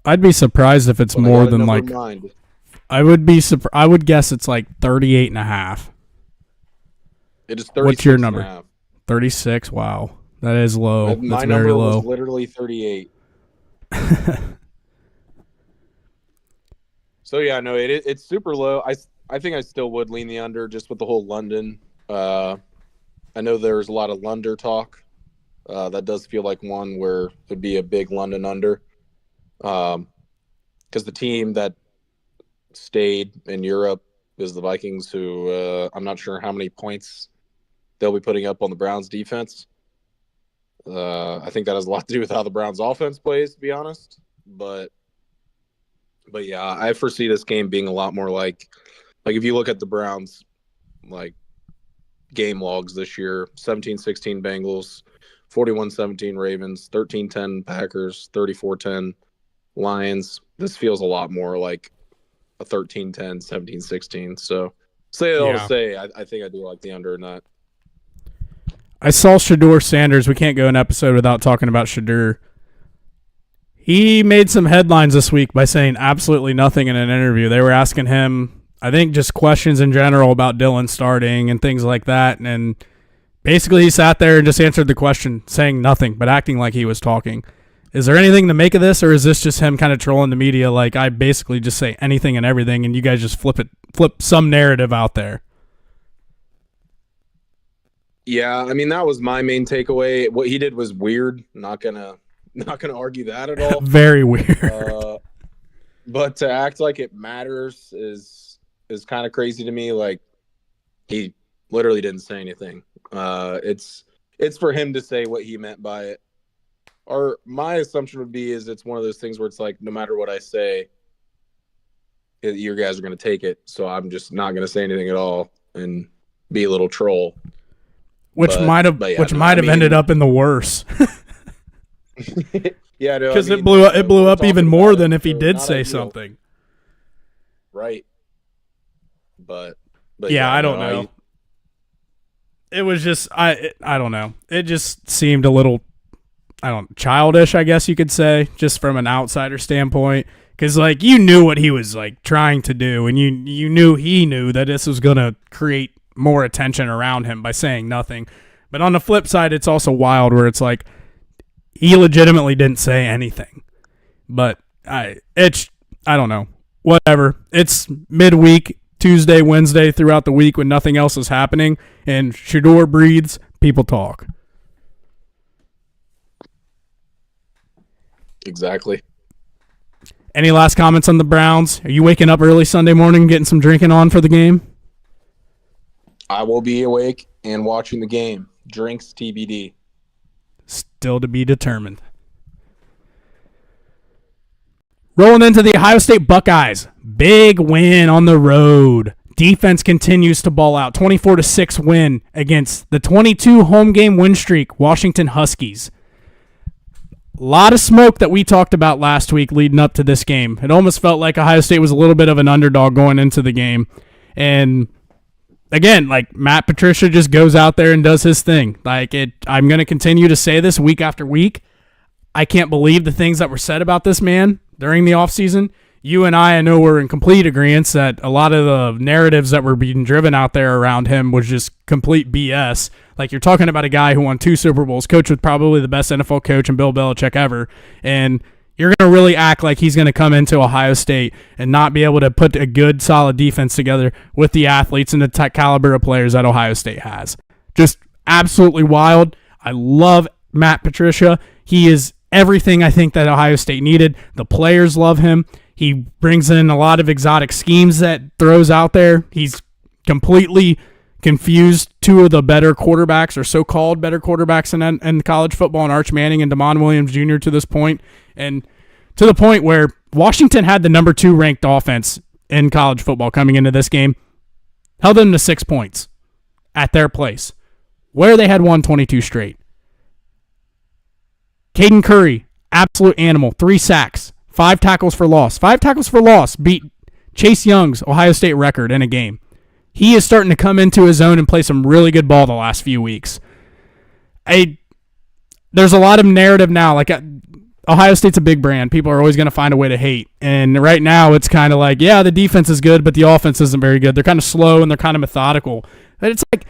I'd be surprised if it's more than I would guess it's 38.5.
It is 36.
What's your number? 36. Wow, that is low.
My
That's
number
very low.
was literally 38. So yeah, no, it's super low. I think I still would lean the under just with the whole London. I know there's a lot of London talk. That does feel like one where it'd be a big London under. Because the team that stayed in Europe is the Vikings, who I'm not sure how many points they'll be putting up on the Browns defense. I think that has a lot to do with how the Browns offense plays, to be honest. But yeah, I foresee this game being a lot more like if you look at the Browns game logs this year, 17-16 Bengals, 41-17 Ravens, 13-10 Packers, 34-10 Lions. This feels a lot more like a 13-10, 17-16. So say it all to say, I think I do like the under in that.
I saw Shedeur Sanders. We can't go an episode without talking about Shedeur. He made some headlines this week by saying absolutely nothing in an interview. They were asking him, I think, just questions in general about Dylan starting and things like that. And basically he sat there and just answered the question, saying nothing, but acting like he was talking. Is there anything to make of this, or is this just him kind of trolling the media like I basically just say anything and everything and you guys just flip some narrative out there?
Yeah, I mean, that was my main takeaway. What he did was weird. Not gonna argue that at all.
Very weird.
But to act like it matters is kind of crazy to me. Like, he literally didn't say anything. It's for him to say what he meant by it. Or my assumption would be is it's one of those things where it's like, no matter what I say, you guys are going to take it. So I'm just not going to say anything at all and be a little troll.
Which might have ended up in the worse.
Yeah, no,
because it blew up even more than if he did say something.
Right. But
yeah, I don't know. It was just I don't know. It just seemed a little childish, I guess you could say, just from an outsider standpoint. Because like you knew what he was like trying to do, and you knew he knew that this was gonna create more attention around him by saying nothing. But on the flip side, it's also wild where it's like he legitimately didn't say anything. But I don't know. Whatever. It's midweek, Tuesday, Wednesday, throughout the week when nothing else is happening, and Shedeur breathes, people talk.
Exactly.
Any last comments on the Browns? Are you waking up early Sunday morning getting some drinking on for the game?
I will be awake and watching the game. Drinks TBD.
Still to be determined. Rolling into the Ohio State Buckeyes. Big win on the road. Defense continues to ball out. 24-6 win against the 22 home game win streak Washington Huskies. A lot of smoke that we talked about last week leading up to this game. It almost felt like Ohio State was a little bit of an underdog going into the game. And again, like Matt Patricia just goes out there and does his thing. I'm going to continue to say this week after week. I can't believe the things that were said about this man during the offseason. You and I know we're in complete agreement that a lot of the narratives that were being driven out there around him was just complete BS. Like, you're talking about a guy who won 2 Super Bowls, coached with probably the best NFL coach in Bill Belichick ever, and you're going to really act like he's going to come into Ohio State and not be able to put a good, solid defense together with the athletes and the tech caliber of players that Ohio State has. Just absolutely wild. I love Matt Patricia. He is everything I think that Ohio State needed. The players love him. He brings in a lot of exotic schemes that throws out there. He's completely confused 2 of the better quarterbacks, or so-called better quarterbacks in college football, and Arch Manning and Damon Williams Jr. to this point. And to the point where Washington had the number 2 ranked offense in college football coming into this game, held them to 6 points at their place, where they had won 22 straight. Caden Curry, absolute animal, 3 sacks, 5 tackles for loss. 5 tackles for loss beat Chase Young's Ohio State record in a game. He is starting to come into his own and play some really good ball the last few weeks. There's a lot of narrative now. Like, Ohio State's a big brand. People are always going to find a way to hate. And right now it's kind of like, yeah, the defense is good, but the offense isn't very good. They're kind of slow and they're kind of methodical. But it's like,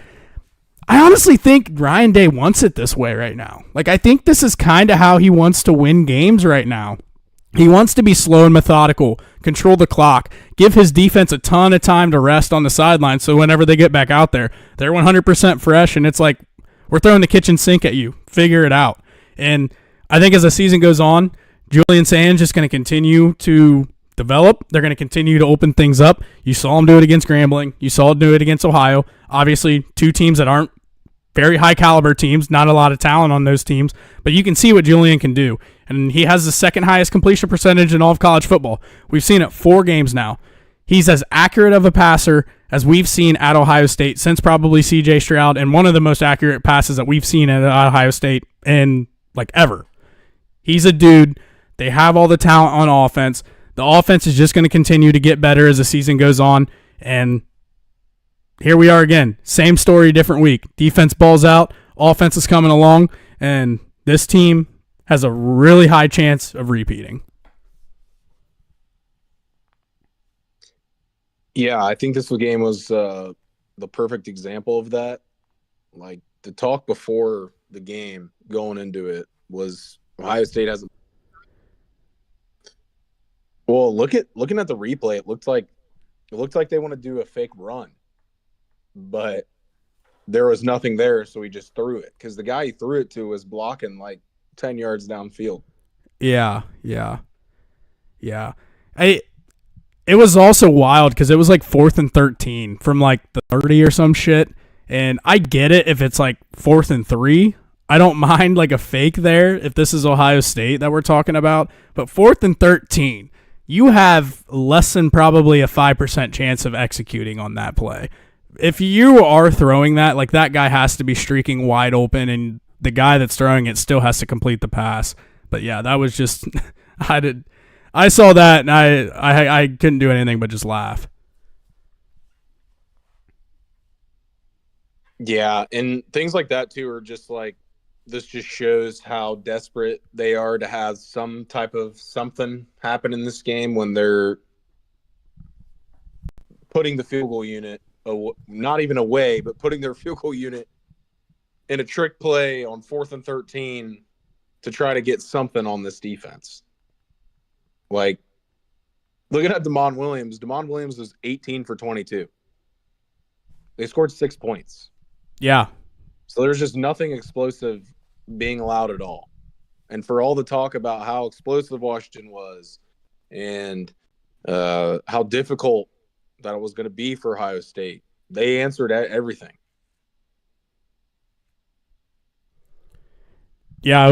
I honestly think Ryan Day wants it this way right now. Like, I think this is kind of how he wants to win games right now. He wants to be slow and methodical, control the clock, give his defense a ton of time to rest on the sideline so whenever they get back out there, they're 100% fresh, and it's like, we're throwing the kitchen sink at you. Figure it out. And I think as the season goes on, Julian Sands just going to continue to develop. They're going to continue to open things up. You saw him do it against Grambling. You saw him do it against Ohio. Obviously, 2 teams that aren't very high caliber teams, not a lot of talent on those teams, but you can see what Julian can do. And he has the 2nd highest completion percentage in all of college football. We've seen it 4 games now. He's as accurate of a passer as we've seen at Ohio State since probably C.J. Stroud, and one of the most accurate passes that we've seen at Ohio State in like ever. He's a dude. They have all the talent on offense. The offense is just going to continue to get better as the season goes on, and here we are again. Same story, different week. Defense balls out, offense is coming along, and this team has a really high chance of repeating.
Yeah, I think this game was the perfect example of that. Like, the talk before the game going into it was Ohio State hasn't. Well, looking at the replay, it looked like they want to do a fake run, but there was nothing there, so he just threw it because the guy he threw it to was blocking like 10 yards downfield.
Yeah. It was also wild because it was like 4th and 13 from like the 30 or some shit. And I get it if it's like 4th and 3. I don't mind like a fake there if this is Ohio State that we're talking about. But 4th and 13, you have less than probably a 5% chance of executing on that play. If you are throwing that, like that guy has to be streaking wide open and the guy that's throwing it still has to complete the pass. But yeah, that was just I saw that and I couldn't do anything but just laugh.
Yeah, and things like that too are just like, this just shows how desperate they are to have some type of something happen in this game when they're putting the field goal unit, not even away, but putting their field goal unit in a trick play on 4th and 13 to try to get something on this defense. Like, looking at Damon Williams was 18 for 22. They scored 6 points.
Yeah.
So there's just nothing explosive being allowed at all. And for all the talk about how explosive Washington was and how difficult that it was going to be for Ohio State, they answered everything.
Yeah,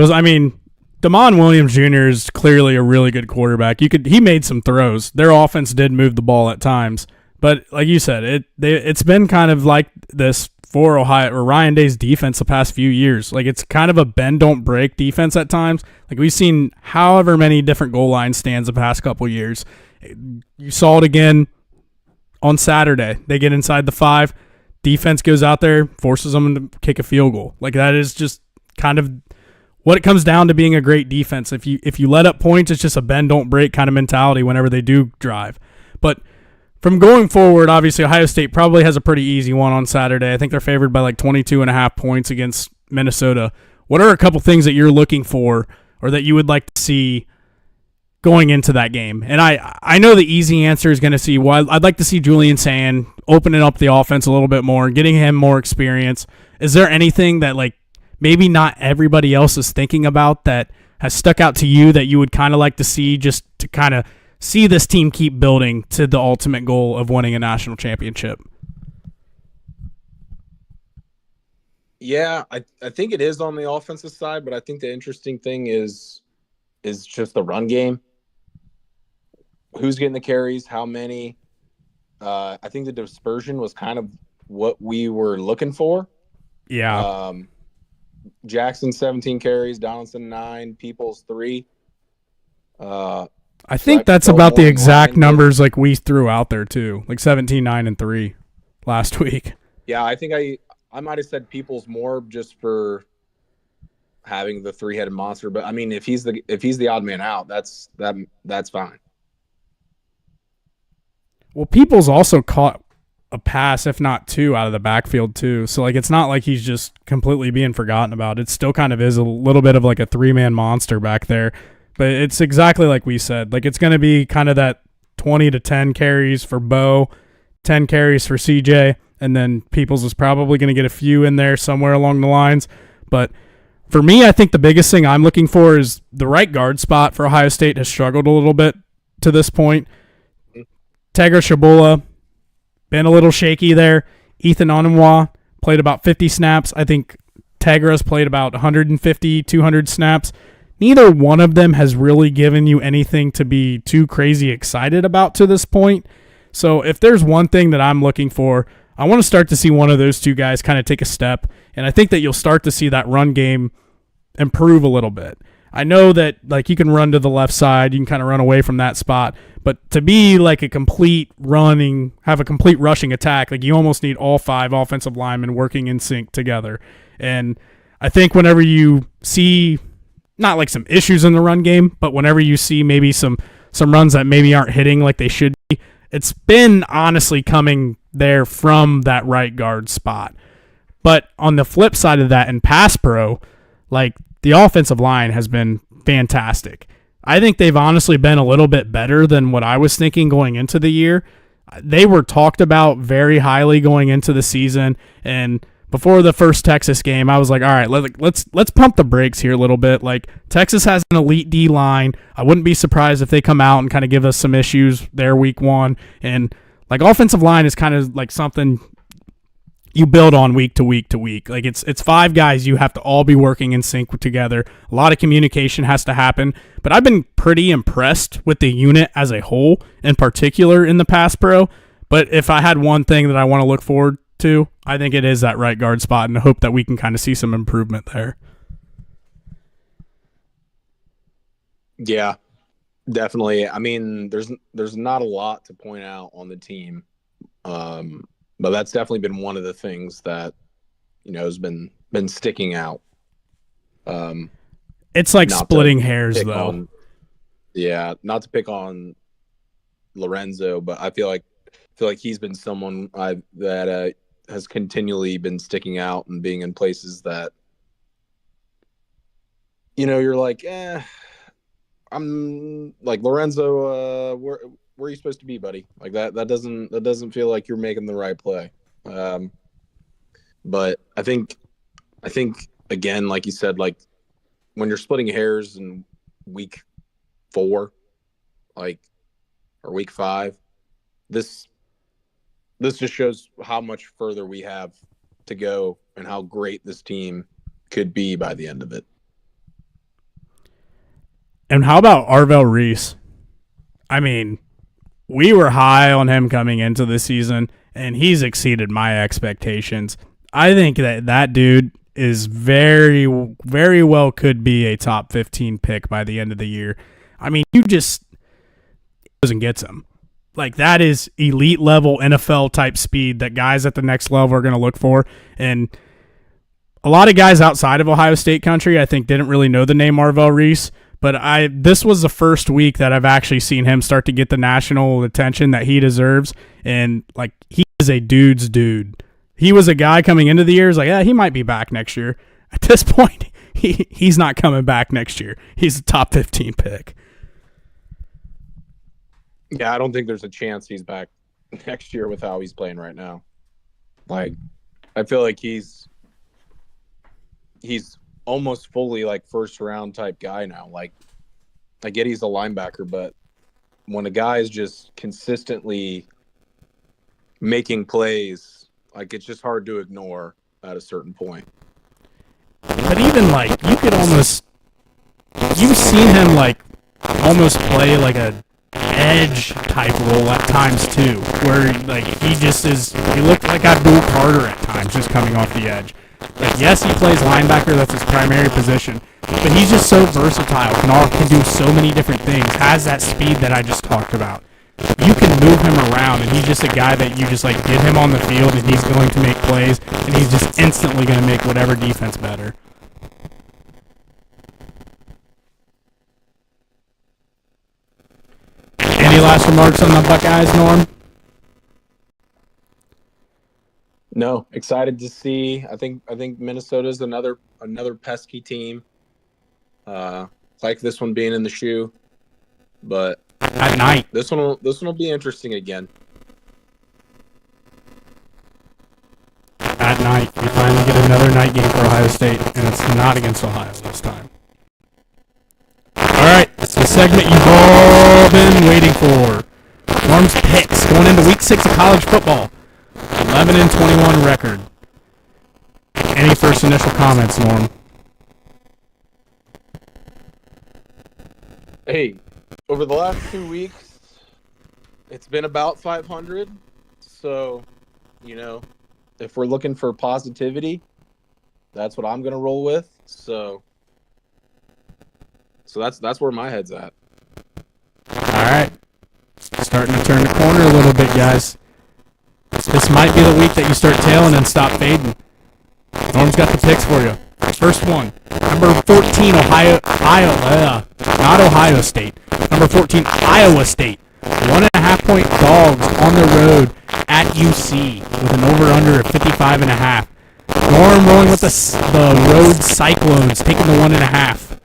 Damon Williams Jr. is clearly a really good quarterback. He made some throws. Their offense did move the ball at times, but like you said, it's been kind of like this for Ohio or Ryan Day's defense the past few years. Like, it's kind of a bend don't break defense at times. Like, we've seen however many different goal line stands the past couple years. You saw it again on Saturday. They get inside the 5, defense goes out there, forces them to kick a field goal. Like, that is just kind of what it comes down to being a great defense. If you let up points, it's just a bend don't break kind of mentality whenever they do drive. But from going forward, obviously Ohio State probably has a pretty easy one on Saturday. I think they're favored by like 22.5 points against Minnesota. What are a couple things that you're looking for or that you would like to see going into that game? And I know the easy answer is going to see, well, I'd like to see Julian Sand opening up the offense a little bit more, getting him more experience. Is there anything that like maybe not everybody else is thinking about that has stuck out to you that you would kind of like to see, just to kind of see this team keep building to the ultimate goal of winning a national championship?
Yeah, I think it is on the offensive side, but I think the interesting thing is just the run game. Who's getting the carries? How many? I think the dispersion was kind of what we were looking for.
Yeah.
Jackson 17 carries, Donaldson 9, Peoples 3.
I think that's about the exact numbers like we threw out there too, like 17, 9, and 3 last week.
Yeah, I think I might have said Peoples more just for having the 3-headed monster, but I mean if he's the odd man out, that's fine.
Well, Peoples also caught a pass, if not 2, out of the backfield too. So like, it's not like he's just completely being forgotten about. It still kind of is a little bit of like a 3-man monster back there. But it's exactly like we said. Like, it's going to be kind of that 20 to 10 carries for Bo, 10 carries for CJ, and then Peoples is probably going to get a few in there somewhere along the lines. But for me, I think the biggest thing I'm looking for is the right guard spot for Ohio State has struggled a little bit to this point. Tegra Shabola been a little shaky there. Ethan Onumwa played about 50 snaps. I think Tegra's played about 150, 200 snaps. Neither one of them has really given you anything to be too crazy excited about to this point. So if there's one thing that I'm looking for, I want to start to see one of those two guys kind of take a step, and I think that you'll start to see that run game improve a little bit. I know that like you can run to the left side, you can kind of run away from that spot, but to be like a complete have a complete rushing attack, like you almost need all 5 offensive linemen working in sync together. And I think whenever you see not like some issues in the run game, but whenever you see maybe some runs that maybe aren't hitting like they should be, it's been honestly coming there from that right guard spot. But on the flip side of that in pass pro, like the offensive line has been fantastic. I think they've honestly been a little bit better than what I was thinking going into the year. They were talked about very highly going into the season, and before the first Texas game, I was like, all right, let's pump the brakes here a little bit. Like Texas has an elite D line. I wouldn't be surprised if they come out and kind of give us some issues there week 1. And like offensive line is kind of like something you build on week to week to week. Like it's 5 guys you have to all be working in sync together. A lot of communication has to happen. But I've been pretty impressed with the unit as a whole, in particular in the pass pro. But if I had one thing that I want to look forward to, I think it is that right guard spot, and I hope that we can kind of see some improvement there.
Yeah, definitely. I mean, there's not a lot to point out on the team. But that's definitely been one of the things that, has been sticking out.
It's like splitting hairs, though.
Not to pick on Lorenzo, but I feel like he's been someone that has continually been sticking out and being in places that, you're like, I'm like Lorenzo. Where are you supposed to be, buddy? Like that doesn't feel like you're making the right play. But I think again, like you said, like when you're splitting hairs in week 4, or week 5, this just shows how much further we have to go and how great this team could be by the end of it.
And how about Arvell Reese? I mean, we were high on him coming into the season, and he's exceeded my expectations. I think that dude is very, very well could be a top 15 pick by the end of the year. I mean, you just goes and gets him. Like, that is elite level NFL type speed that guys at the next level are going to look for. And a lot of guys outside of Ohio State country, I think, didn't really know the name Arvell Reese. But this was the first week that I've actually seen him start to get the national attention that he deserves. And, like, he is a dude's dude. He was a guy coming into the year, like, yeah, he might be back next year. At this point, he's not coming back next year. He's a top 15 pick.
Yeah, I don't think there's a chance he's back next year with how he's playing right now. Like, I feel like he's almost fully like first round type guy now. Like, I get he's a linebacker, but when a guy is just consistently making plays, like, it's just hard to ignore at a certain point.
But even like you've seen him like almost play like a edge type role at times too, where like he looked like Abdul Carter at times, just coming off the edge. Like, yes, he plays linebacker, that's his primary position, but he's just so versatile, can do so many different things, has that speed that I just talked about. You can move him around, and he's just a guy that you just like get him on the field, and he's going to make plays, and he's just instantly going to make whatever defense better. Any last remarks on the Buckeyes, Norm?
No, excited to see. I think Minnesota's another pesky team. Like this one being in the shoe, but
at night.
This one will be interesting again.
At night, we finally get another night game for Ohio State, and it's not against Ohio this time. All right, it's the segment you've all been waiting for. Norm's picks going into Week 6 of college football. 11-21 record. Any first initial comments, Norm?
Hey, over the last 2 weeks, It's been about 500. So, if we're looking for positivity, that's what I'm going to roll with. So that's where my head's at.
All right. Starting to turn the corner a little bit, guys. This might be the week that you start tailing and stop fading. Norm's got the picks for you. First one, number 14, not Ohio State. Number 14, Iowa State. 1.5-point dogs on the road at UC with an over-under of 55.5. Norm rolling with the road Cyclones, taking the 1.5.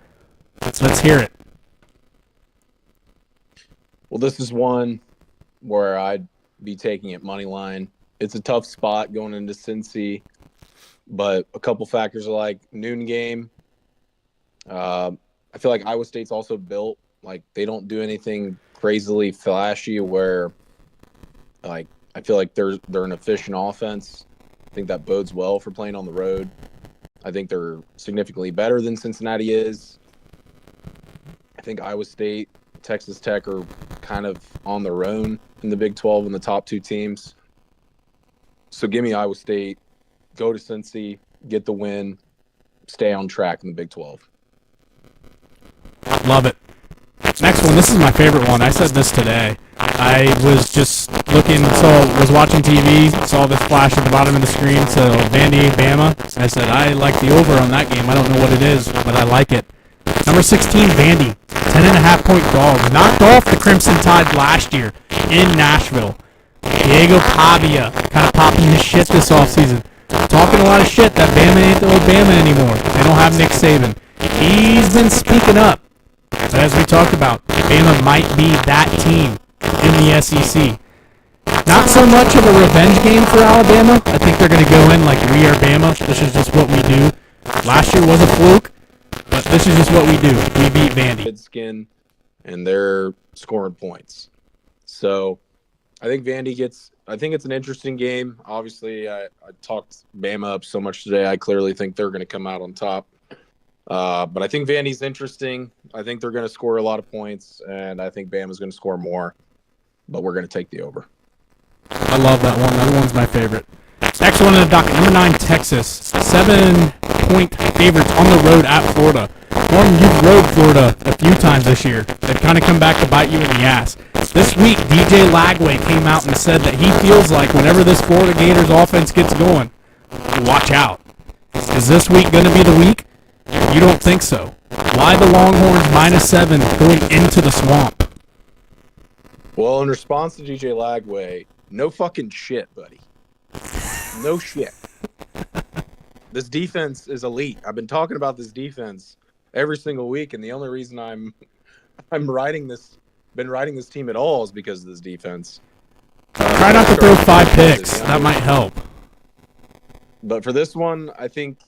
Let's hear it.
Well, this is one where I'd be taking it money line. It's a tough spot going into Cincy, but a couple factors are like noon game. I feel like Iowa State's also built like they don't do anything crazily flashy. Where like I feel like they're an efficient offense. I think that bodes well for playing on the road. I think they're significantly better than Cincinnati is. I think Iowa State, Texas Tech are kind of on their own in the Big 12 in the top two teams. So give me Iowa State, go to Cincy, get the win, stay on track in the Big 12.
Love it. Next one, this is my favorite one. I said this today. I was just was watching TV, saw this flash at the bottom of the screen, so Vandy, Bama. I said, I like the over on that game. I don't know what it is, but I like it. Number 16, Vandy, 10.5-point dog. Knocked off the Crimson Tide last year in Nashville. Diego Pavia kind of popping his shit this offseason. Talking a lot of shit that Bama ain't the old Bama anymore. They don't have Nick Saban. He's been speaking up. But as we talked about, Bama might be that team in the SEC. Not so much of a revenge game for Alabama. I think they're going to go in like, we are Bama. This is just what we do. Last year was a fluke, but this is just what we do. We beat Vandy.
Skin, and they're scoring points. So I think I think it's an interesting game. Obviously, I talked Bama up so much today. I clearly think they're going to come out on top. But I think Vandy's interesting. I think they're going to score a lot of points, and I think Bama's going to score more. But we're going to take the over.
I love that one. That one's my favorite. Next one in the docket, number 9, Texas. 7-point favorites on the road at Florida. Norm, you've rode Florida a few times this year. They've kind of come back to bite you in the ass. This week, DJ Lagway came out and said that he feels like whenever this Florida Gators offense gets going, watch out. Is this week going to be the week? You don't think so. Why the Longhorns -7 going into the swamp?
Well, in response to DJ Lagway, no fucking shit, buddy. No shit. This defense is elite. I've been talking about this defense every single week, and the only reason I'm been riding this team at all is because of this defense.
Try not to throw 5 picks. That might help.
But for this one, I think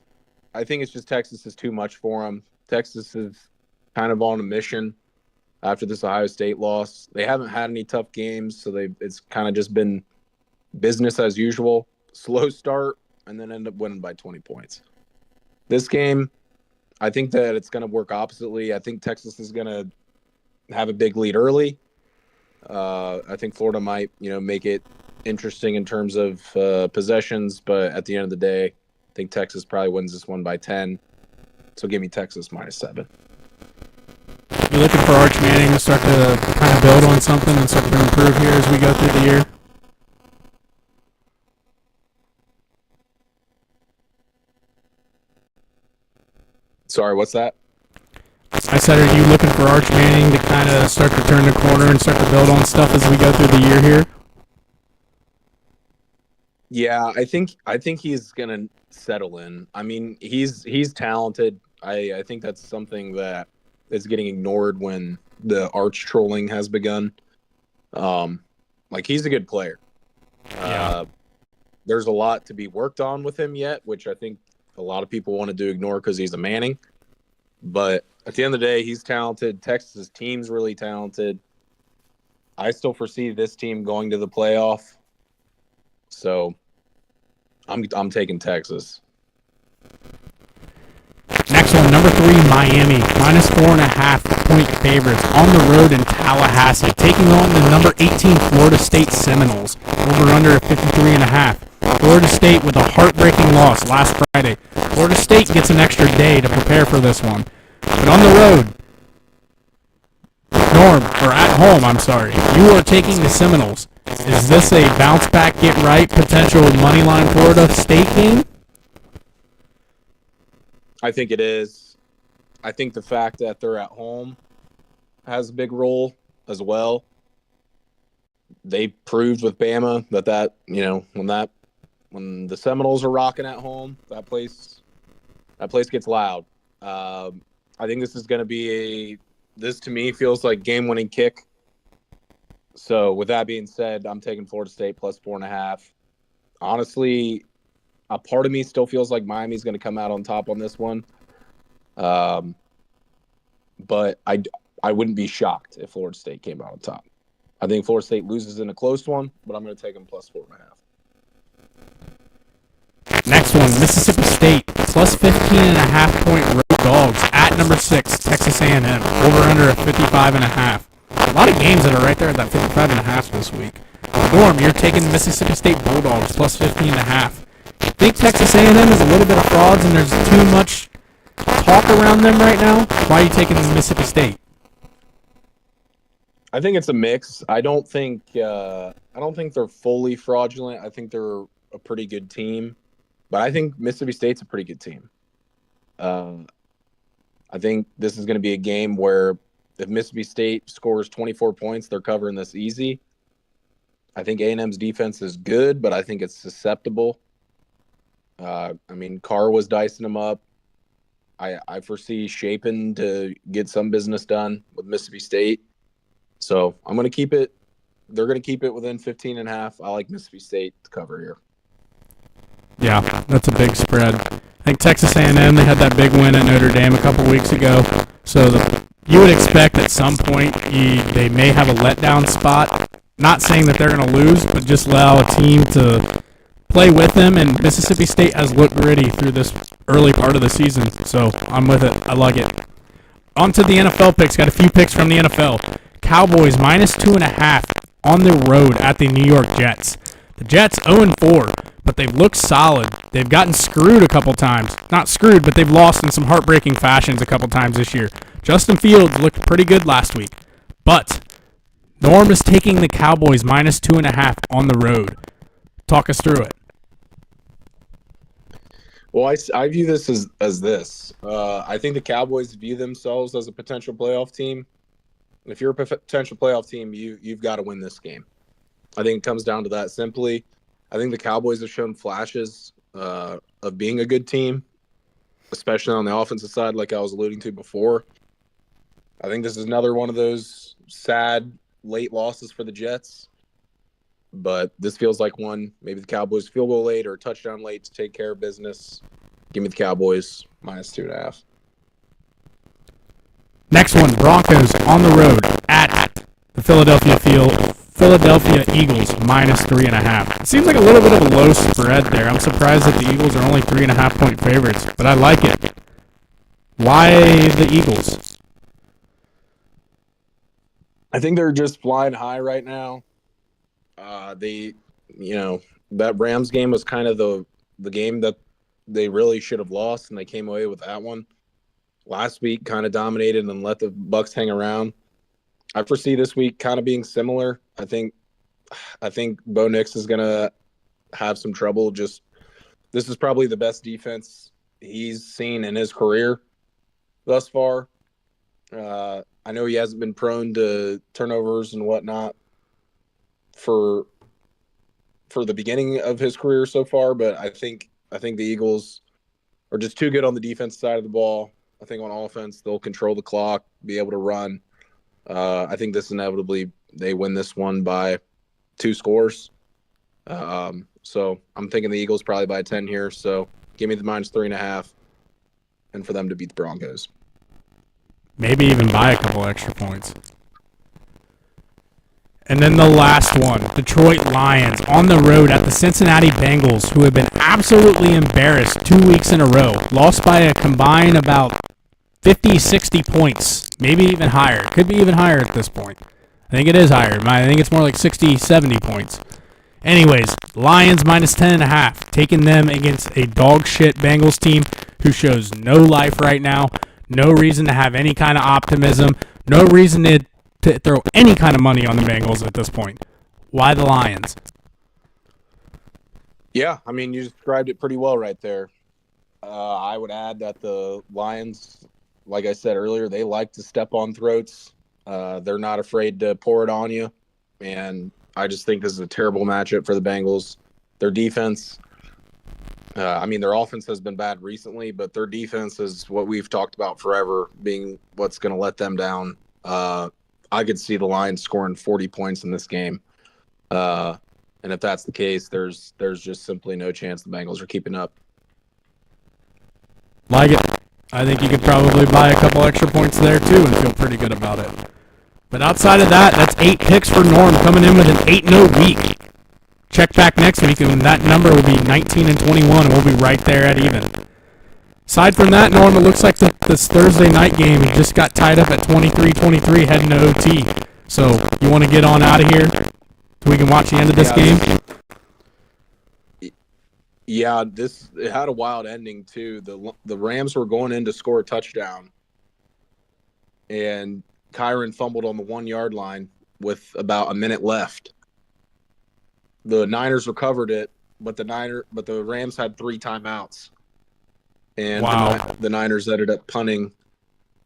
it's just Texas is too much for them. Texas is kind of on a mission after this Ohio State loss. They haven't had any tough games, so it's kind of just been business as usual. Slow start, and then end up winning by 20 points. This game, I think that it's going to work oppositely. I think Texas is going to have a big lead early. I think Florida might, make it interesting in terms of possessions, but at the end of the day, I think Texas probably wins this one by 10. So give me Texas -7.
You're looking for Arch Manning to start to kind of build on something and start to improve here as we go through the year?
Sorry, what's that?
I said, are you looking for Arch Manning to kind of start to turn the corner and start to build on stuff as we go through the year here?
Yeah, I think he's gonna settle in. I mean, he's talented. I think that's something that is getting ignored when the arch trolling has begun. Like he's a good player.
Yeah.
There's a lot to be worked on with him yet, which I think a lot of people wanted to ignore because he's a Manning. But at the end of the day, he's talented. Texas' team's really talented. I still foresee this team going to the playoff. So I'm taking Texas.
Next one, number 3 Miami, minus 4.5-point favorites on the road in Tallahassee, taking on the number 18 Florida State Seminoles, over under at 53.5. Florida State with a heartbreaking loss last Friday. Florida State gets an extra day to prepare for this one. But on the road, at home, you are taking the Seminoles. Is this a bounce back, get right, potential moneyline Florida State game?
I think it is. I think the fact that they're at home has a big role as well. They proved with Bama that when the Seminoles are rocking at home, that place gets loud. I think this is going to be this to me feels like game-winning kick. So with that being said, I'm taking Florida State plus 4.5. Honestly, a part of me still feels like Miami's going to come out on top on this one. But I wouldn't be shocked if Florida State came out on top. I think Florida State loses in a close one, but I'm going to take them plus 4.5.
Next one, Mississippi State, plus 15.5-point road dogs at number 6, Texas A&M, over under at 55.5. A lot of games that are right there at that 55.5 this week. Norm, you're taking the Mississippi State Bulldogs, plus 15.5. You think Texas A&M is a little bit of frauds and there's too much talk around them right now? Why are you taking Mississippi State?
I think it's a mix. I don't think they're fully fraudulent. I think they're a pretty good team, but I think Mississippi State's a pretty good team. I think this is going to be a game where if Mississippi State scores 24 points, they're covering this easy. I think A&M's defense is good, but I think it's susceptible. Carr was dicing them up. I foresee Shapen to get some business done with Mississippi State. So I'm going to keep it. They're going to keep it within 15.5. I like Mississippi State to cover here.
Yeah, that's a big spread. I think Texas A&M, they had that big win at Notre Dame a couple weeks ago. So you would expect at some point they may have a letdown spot. Not saying that they're going to lose, but just allow a team to play with them. And Mississippi State has looked gritty through this early part of the season. So I'm with it. I like it. On to the NFL picks. Got a few picks from the NFL. Cowboys minus 2.5 on the road at the New York Jets. The Jets 0-4, but they've looked solid. They've gotten screwed a couple times. Not screwed, but they've lost in some heartbreaking fashions a couple times this year. Justin Fields looked pretty good last week. But Norm is taking the Cowboys minus 2.5 on the road. Talk us through it.
Well, I view this as this. I think the Cowboys view themselves as a potential playoff team. If you're a potential playoff team, you've got to win this game. I think it comes down to that simply. I think the Cowboys have shown flashes of being a good team, especially on the offensive side, like I was alluding to before. I think this is another one of those sad late losses for the Jets. But this feels like one. Maybe the Cowboys field goal late or touchdown late to take care of business. Give me the Cowboys minus 2.5.
Next one, Broncos on the road at the Philadelphia Eagles minus 3.5. It seems like a little bit of a low spread there. I'm surprised that the Eagles are only 3.5-point favorites, but I like it. Why the Eagles?
I think they're just flying high right now. That Rams game was kind of the game that they really should have lost, and they came away with that one. Last week kind of dominated and let the Bucs hang around. I foresee this week kind of being similar. I think Bo Nix is going to have some trouble. This is probably the best defense he's seen in his career thus far. I know he hasn't been prone to turnovers and whatnot for the beginning of his career so far, but I think the Eagles are just too good on the defense side of the ball. I think on offense they'll control the clock, be able to run. I think this inevitably they win this one by 2 scores. So I'm thinking the Eagles probably by 10 here. So give me the minus 3.5, and for them to beat the Broncos.
Maybe even by a couple extra points. And then the last one, Detroit Lions on the road at the Cincinnati Bengals, who have been absolutely embarrassed 2 weeks in a row. Lost by a combined about 50, 60 points, maybe even higher. Could be even higher at this point. I think it is higher. I think it's more like 60, 70 points. Anyways, Lions minus 10.5, taking them against a dog shit Bengals team who shows no life right now, no reason to have any kind of optimism, no reason to throw any kind of money on the Bengals at this point. Why the Lions?
Yeah, I mean, you described it pretty well right there. I would add that the Lions, like I said earlier, they like to step on throats. They're not afraid to pour it on you, and I just think this is a terrible matchup for the Bengals. Their defense, their offense has been bad recently, but their defense is what we've talked about forever, being what's going to let them down. I could see the Lions scoring 40 points in this game. And if that's the case, there's just simply no chance the Bengals are keeping up.
Like it. I think you could probably buy a couple extra points there, too, and feel pretty good about it. But outside of that, that's 8 picks for Norm, coming in with an 8-0 week. Check back next week, and that number will be 19 and 21, and we'll be right there at even. Aside from that, Norm, it looks like this Thursday night game just got tied up at 23-23, heading to OT. So you want to get on out of here so we can watch the end of this game?
Yeah, it had a wild ending, too. The Rams were going in to score a touchdown, and Kyron fumbled on the 1-yard line with about a minute left. The Niners recovered it, but the Rams had 3 timeouts. And
wow.
the Niners ended up punting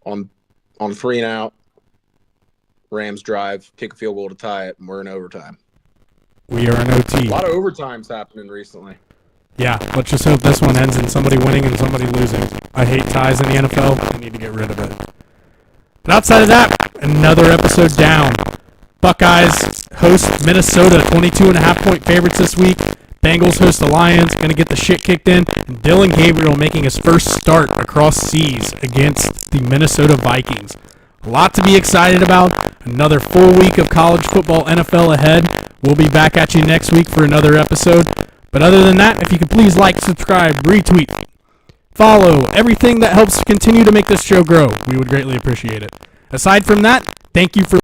on 3 and out. Rams drive, kick a field goal to tie it, and we're in overtime.
We are in OT.
A lot of overtimes happening recently.
Yeah, let's just hope this one ends in somebody winning and somebody losing. I hate ties in the NFL. I need to get rid of it. But outside of that, another episode down. Buckeyes host Minnesota, 22.5-point favorites this week. Bengals host the Lions, going to get the shit kicked in. And Dylan Gabriel making his first start across seas against the Minnesota Vikings. A lot to be excited about. Another full week of college football NFL ahead. We'll be back at you next week for another episode. But other than that, if you could please like, subscribe, retweet, follow, everything that helps continue to make this show grow, we would greatly appreciate it. Aside from that, thank you for